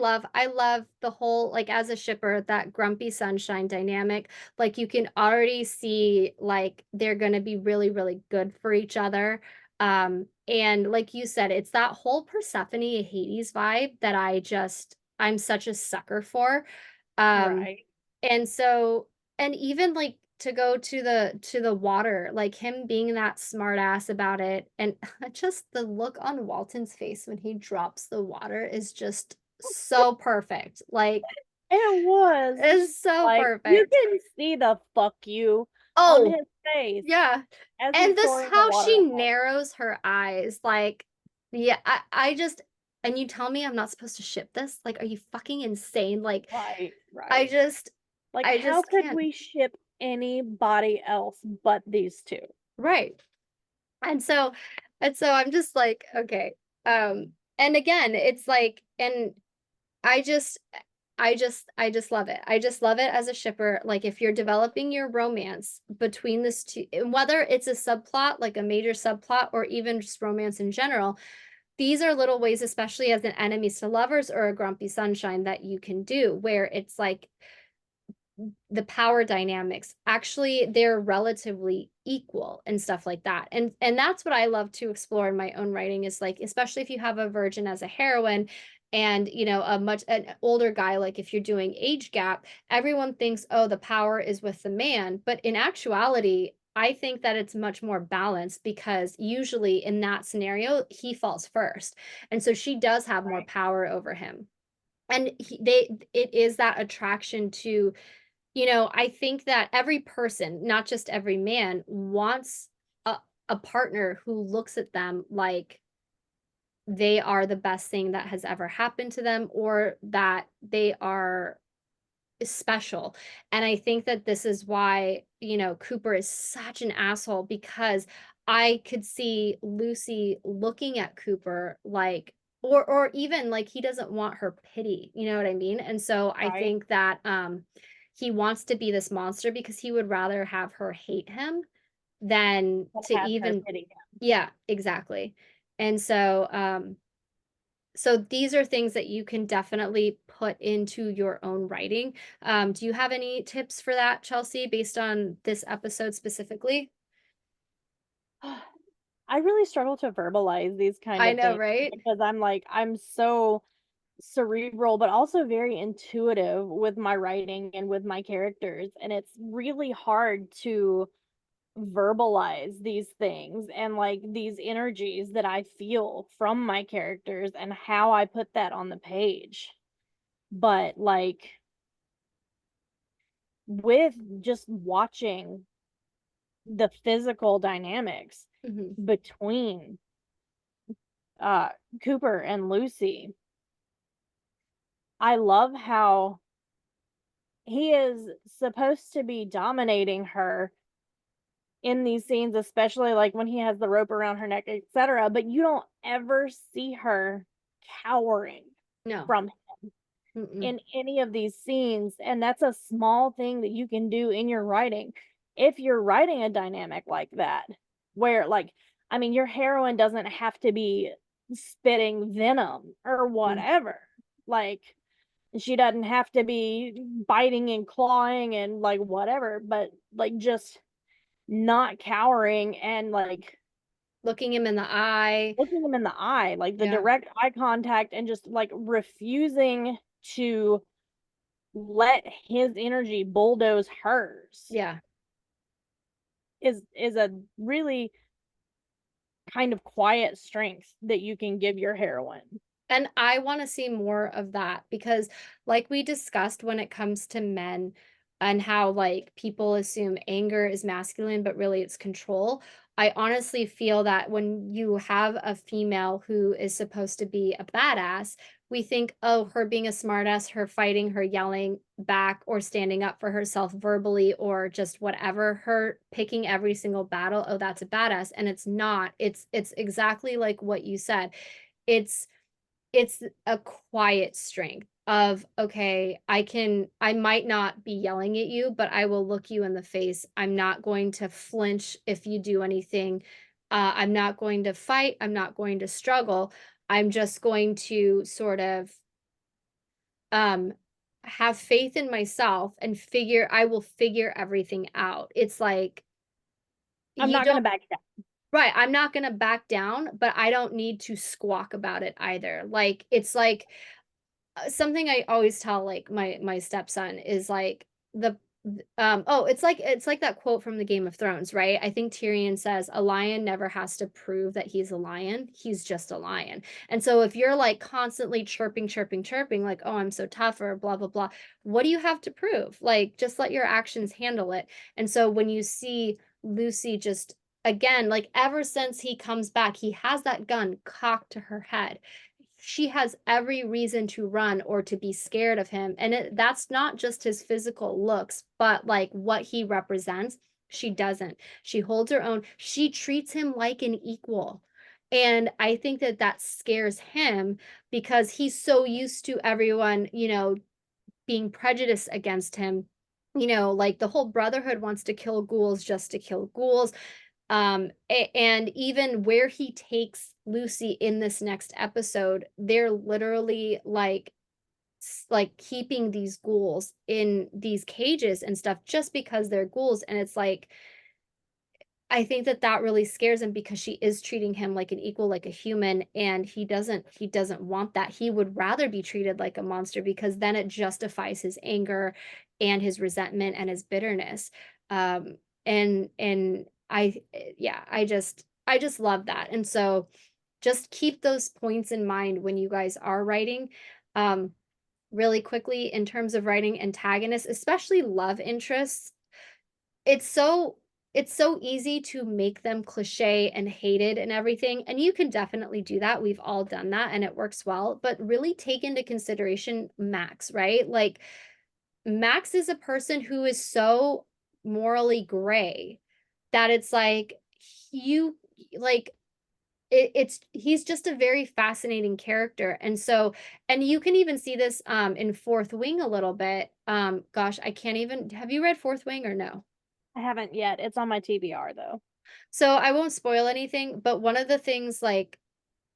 love the whole, like, as a shipper, that grumpy sunshine dynamic. Like, you can already see like they're gonna be really, really good for each other. And like you said, it's that whole Persephone Hades vibe that I'm such a sucker for. Um Right. and so, and even, like, to go to the water, like, him being that smart ass about it, and just the look on Walton's face when he drops the water is just so perfect, like, It was. is so Like, you perfect. can see the "fuck you" on Oh, his face yeah, as and he's this throwing the how water she at Walt. narrows her eyes, like, yeah, I just, and you tell me I'm not supposed to ship this? Like, are you fucking insane? Like, Right, I right. just Like, I how just could can't. we ship anybody else but these 2? Right. And so I'm just like, okay. And again, it's like, and I just I just love it. I just love it as a shipper. Like, if you're developing your romance between this two, and whether it's a subplot, like a major subplot, or even just romance in general, these are little ways, especially as an enemies to lovers or a grumpy sunshine, that you can do where it's like the power dynamics actually they're relatively equal and stuff like that. And that's what I love to explore in my own writing, is like, especially if you have a virgin as a heroine, and a much an older guy, like if you're doing age gap, everyone thinks, oh, the power is with the man, but in actuality I think that it's much more balanced because usually in that scenario he falls first, and so she does have more Right. power over him. And it is that attraction to, I think that every person, not just every man, wants a partner who looks at them like they are the best thing that has ever happened to them, or that they are special. And I think that this is why, Cooper is such an asshole, because I could see Lucy looking at Cooper like, or even like he doesn't want her pity, you know what I mean? And so I Right. think that he wants to be this monster because he would rather have her hate him than But to have her even, pity. yeah, exactly. And so so these are things that you can definitely put into your own writing. Do you have any tips for that, Chelsea, based on this episode specifically? I really struggle to verbalize these kind I of know, things right? because I'm so cerebral, but also very intuitive with my writing and with my characters. And it's really hard to verbalize these things and like these energies that I feel from my characters and how I put that on the page. But like with just watching the physical dynamics Hmm. between uh Cooper and Lucy, I love how he is supposed to be dominating her in these scenes, especially like when he has the rope around her neck, etc. But you don't ever see her cowering No. from Mm-mm. in any of these scenes. And that's a small thing that you can do in your writing. If you're writing a dynamic like that, where like, I mean, your heroine doesn't have to be spitting venom or Mm. whatever. Like, she doesn't have to be biting and clawing and like whatever, but like just not cowering and like Looking him in the eye. looking him in the eye, like the Yeah. direct eye contact and just like refusing to let his energy bulldoze hers Yeah. is a really kind of quiet strength that you can give your heroine. And I want to see more of that because, like we discussed, when it comes to men and how like people assume anger is masculine, but really it's control. I honestly feel that when you have a female who is supposed to be a badass, we think, oh, her being a smartass, her fighting, her yelling back or standing up for herself verbally or just whatever, her picking every single battle, oh, that's a badass. And it's not. It's exactly like what you said. It's it's a quiet strength of, okay, I might not be yelling at you, but I will look you in the face. I'm not going to flinch if you do anything. I'm not going to fight. I'm not going to struggle. I'm just going to sort of um have faith in myself and figure I will figure everything out. It's like I'm you not going to don't back down. right, I'm not going to back down, but I don't need to squawk about it either. Like it's like something I always tell, like, my stepson is, like, oh, it's like that quote from the Game of Thrones, right? I think Tyrion says, "A lion never has to prove that he's a lion, he's just a lion." And so if you're, like, constantly chirping, chirping, chirping, like, "Oh, I'm so tough," or blah, blah, blah, what do you have to prove? Like, just let your actions handle it. And so when you see Lucy just again, like, ever since he comes back, he has that gun cocked to her head, she has every reason to run or to be scared of him. And that's not just his physical looks, but like what he represents. She doesn't. She holds her own. She treats him like an equal. And I think that that scares him because he's so used to everyone, being prejudiced against him. Like the whole brotherhood wants to kill ghouls just to kill ghouls. And even where he takes Lucy in this next episode, they're literally like keeping these ghouls in these cages and stuff just because they're ghouls. And it's like I think that that really scares him because she is treating him like an equal, like a human, and he doesn't want that. He would rather be treated like a monster because then it justifies his anger and his resentment and his bitterness. And yeah, I just love that. And so just keep those points in mind when you guys are writing. Um, really quickly in terms of writing antagonists, especially love interests, it's so it's so easy to make them cliche and hated and everything, and you can definitely do that. We've all done that and it works well, but really take into consideration Max, right? Like Max is a person who is so morally gray that it's like you like it's he's just a very fascinating character. And so and you can even see this in Fourth Wing a little bit. Gosh, I can't even have you read Fourth Wing or no? I haven't yet. It's on my TBR though. So I won't spoil anything, but one of the things like,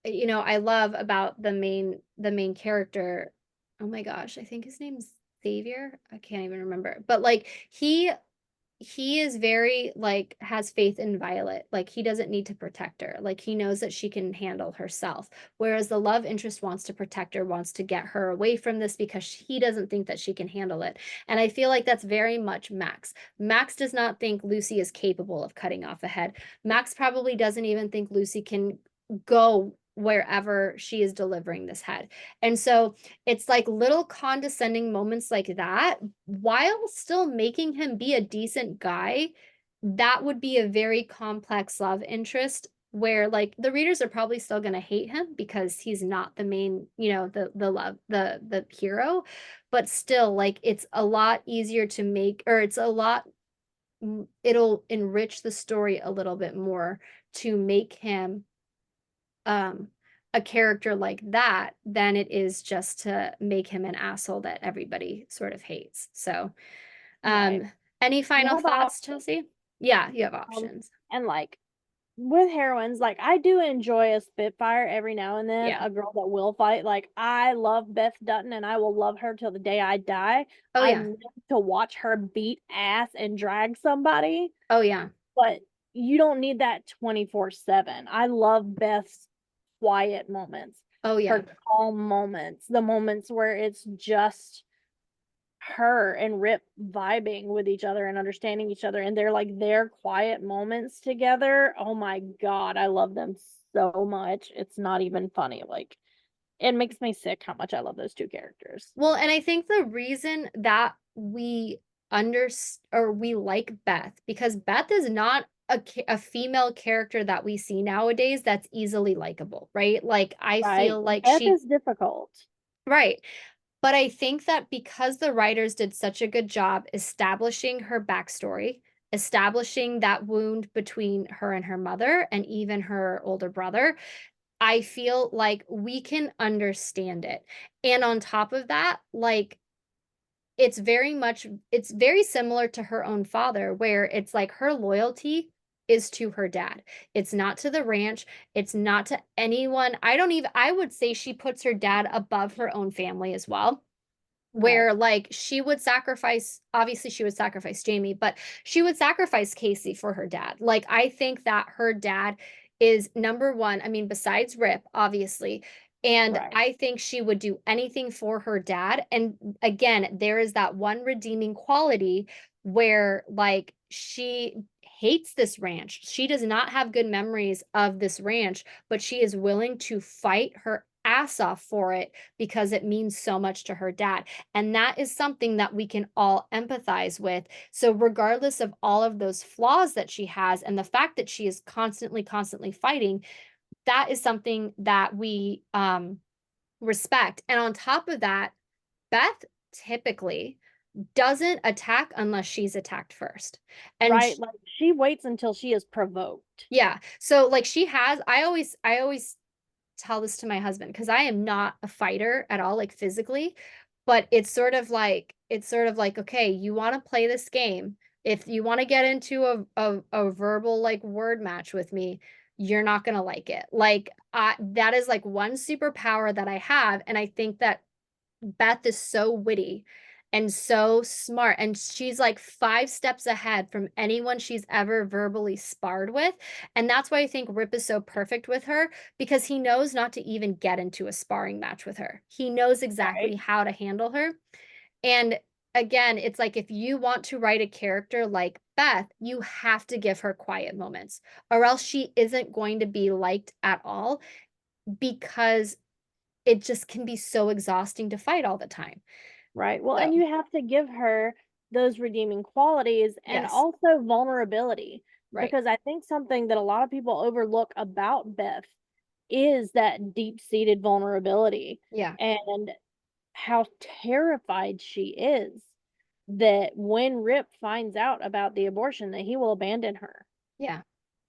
I love about the main character, oh my gosh, I think his name's Xavier. I can't even remember. But like he is very like has faith in Violet. Like he doesn't need to protect her. Like he knows that she can handle herself. Whereas the love interest wants to protect her, wants to get her away from this because he doesn't think that she can handle it. And I feel like that's very much Max. Max does not think Lucy is capable of cutting off a head. Max probably doesn't even think Lucy can go wherever she is delivering this head. And so it's like little condescending moments like that while still making him be a decent guy. That would be a very complex love interest where like the readers are probably still going to hate him because he's not the main, the love, the hero, but still like it's a lot easier to make, or it's a lot, it'll enrich the story a little bit more to make him um a character like that than it is just to make him an asshole that everybody sort of hates. So, Right. any You final have thoughts, options. Chelsea? Yeah, you have Um, options. and like with heroines, like I do enjoy a Spitfire every now and then, Yeah. a girl that will fight. Like I love Beth Dutton and I will love her till the day I die. Oh I yeah. love to watch her beat ass and drag somebody, Oh yeah. but you don't need that 24/7. I love Beth's quiet moments, Oh yeah. her calm moments, the moments where it's just her and Rip vibing with each other and understanding each other, and they're like their quiet moments together. Oh my god, I love them so much. It's not even funny. Like it makes me sick how much I love those two characters. Well, and I think the reason that we or we like Beth, because Beth is not a female character that we see nowadays that's easily likable, right? Like I Right? feel like Beth is difficult. right. But I think that because the writers did such a good job establishing her backstory, establishing that wound between her and her mother and even her older brother, I feel like we can understand it. And on top of that, like it's very similar to her own father, where it's like her loyalty is to her dad. It's not to the ranch, it's not to anyone. I would say she puts her dad above her own family as well, Okay. where like she would sacrifice Jamie, but she would sacrifice Casey for her dad. Like I think that her dad is number one, I mean besides Rip obviously, and Right. I think she would do anything for her dad. And again, there is that one redeeming quality where like she hates this ranch. She does not have good memories of this ranch, but she is willing to fight her ass off for it because it means so much to her dad. And that is something that we can all empathize with. So, regardless of all of those flaws that she has and the fact that she is constantly, constantly fighting, that is something that we respect. And on top of that, Beth typically doesn't attack unless she's attacked first. And Right. Like she waits until she is provoked. yeah, so like I always tell this to my husband because I am not a fighter at all, like physically, but it's sort of like, okay, you want to play this game. If you want to get into a verbal like word match with me, you're not gonna like it. Like that is like one superpower that I have, and I think that Beth is so witty and so smart, and she's like 5 steps ahead from anyone she's ever verbally sparred with, and that's why I think Rip is so perfect with her because he knows not to even get into a sparring match with her. He knows exactly Right. how to handle her, and again, it's like if you want to write a character like Beth, you have to give her quiet moments, or else she isn't going to be liked at all because it just can be so exhausting to fight all the time. Right. Well, So and you have to give her those redeeming qualities and yes, also vulnerability. right. Because I think something that a lot of people overlook about Beth is that deep seated vulnerability Yeah, and how terrified she is that when Rip finds out about the abortion, that he will abandon her, yeah,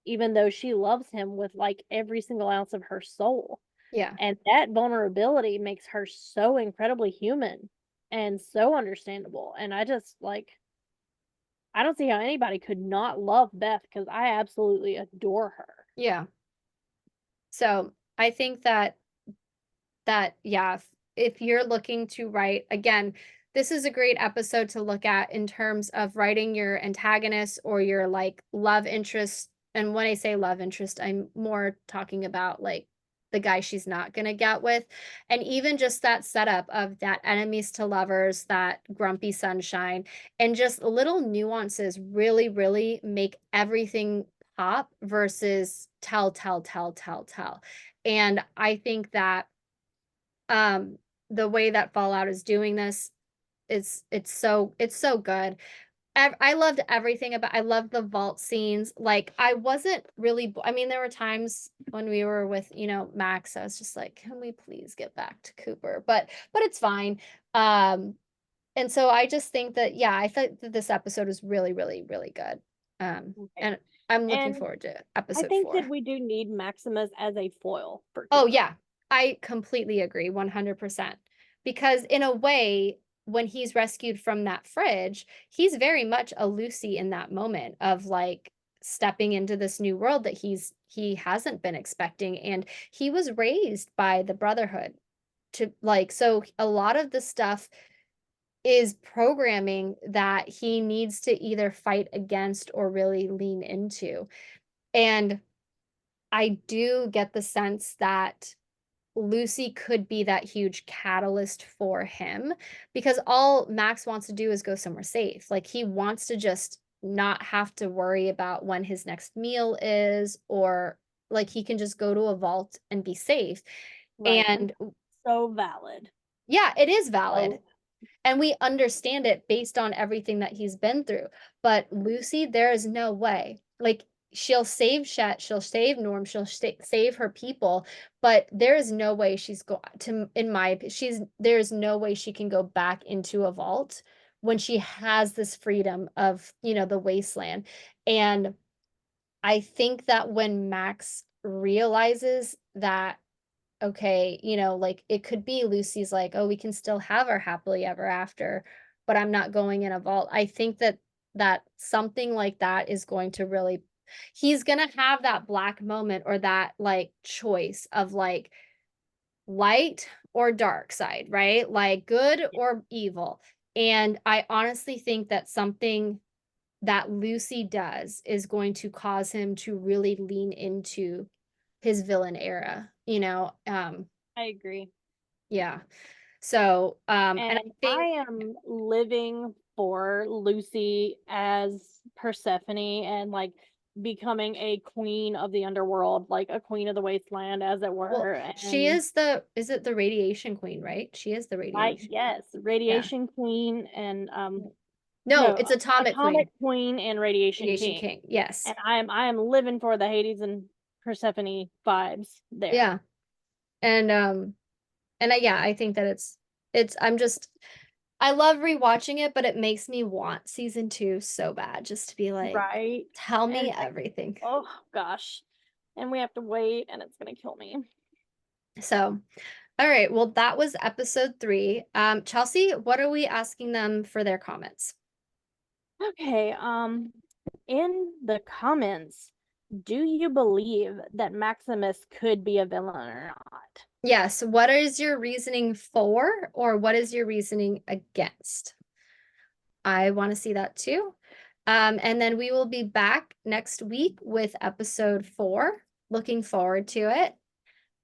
even though she loves him with like every single ounce of her soul. yeah, And that vulnerability makes her so incredibly human and so understandable. And I just like, I don't see how anybody could not love Beth because I absolutely adore her. yeah. So I think that yeah, if you're looking to write again, this is a great episode to look at in terms of writing your antagonist or your like love interest. And when I say love interest, I'm more talking about like the guy she's not gonna get with. And even just that setup of that enemies to lovers, that grumpy sunshine, and just little nuances really, really make everything pop versus tell, tell, tell, tell, tell. And I think that um the way that Fallout is doing this, it's so good. I loved everything about I loved the vault scenes. Like I wasn't really I mean there were times when we were with, Max, I was just like, can we please get back to Cooper? But it's fine. Um and so I just think that yeah, I thought that this episode was really, really, really good. Okay. And I'm looking And forward to I episode think that 4. we do need Maximus as a foil for Oh Cooper. yeah, I completely agree 100%. Because in a way, when he's rescued from that fridge, he's very much a Lucy in that moment of like stepping into this new world that he hasn't been expecting, and he was raised by the Brotherhood to like, so a lot of the stuff is programming that he needs to either fight against or really lean into. And I do get the sense that Lucy could be that huge catalyst for him, because all Max wants to do is go somewhere safe. Like he wants to just not have to worry about when his next meal is, or like he can just go to a vault and be safe. Right. And And so valid. yeah, it is valid. So And we understand it based on everything that he's been through. But Lucy, there is no way. Like she'll save Shet, she'll save Norm, she'll save her people, but there is no way she's go to in my she's there's no way she can go back into a vault when she has this freedom of, the wasteland. And I think that when Max realizes that okay, like it could be Lucy's like, oh, we can still have our happily ever after, but I'm not going in a vault. I think that something like that is going to really he's gonna have that black moment or that like choice of like light or dark side, right? Like good yeah, or evil. And I honestly think that something that Lucy does is going to cause him to really lean into his villain era, I agree. yeah. So, and I And I think am living for Lucy as Persephone and like becoming a queen of the underworld, like a queen of the wasteland, as it well, were. she And is is it the radiation queen, right? She is the I, radiation. yes, Yeah. radiation queen and No, no, it's atomic atomic queen, queen and radiation radiation king. king. Yes. And I am living for the Hades and Persephone vibes there. Yeah. And yeah, I think that I'm just I love rewatching it, but it makes me want season 2 so bad just to be like, Right. tell me And like, everything. oh gosh. And we have to wait and it's gonna kill me. So, all right, well, that was episode 3. Chelsea, what are we asking them for their comments? Okay, in the comments, do you believe that Maximus could be a villain or not? Yes, what is your reasoning for, or what is your reasoning against? I want to see that too. And then we will be back next week with episode 4. Looking forward to it.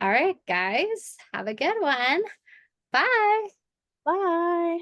All right, guys, have a good one. Bye. Bye.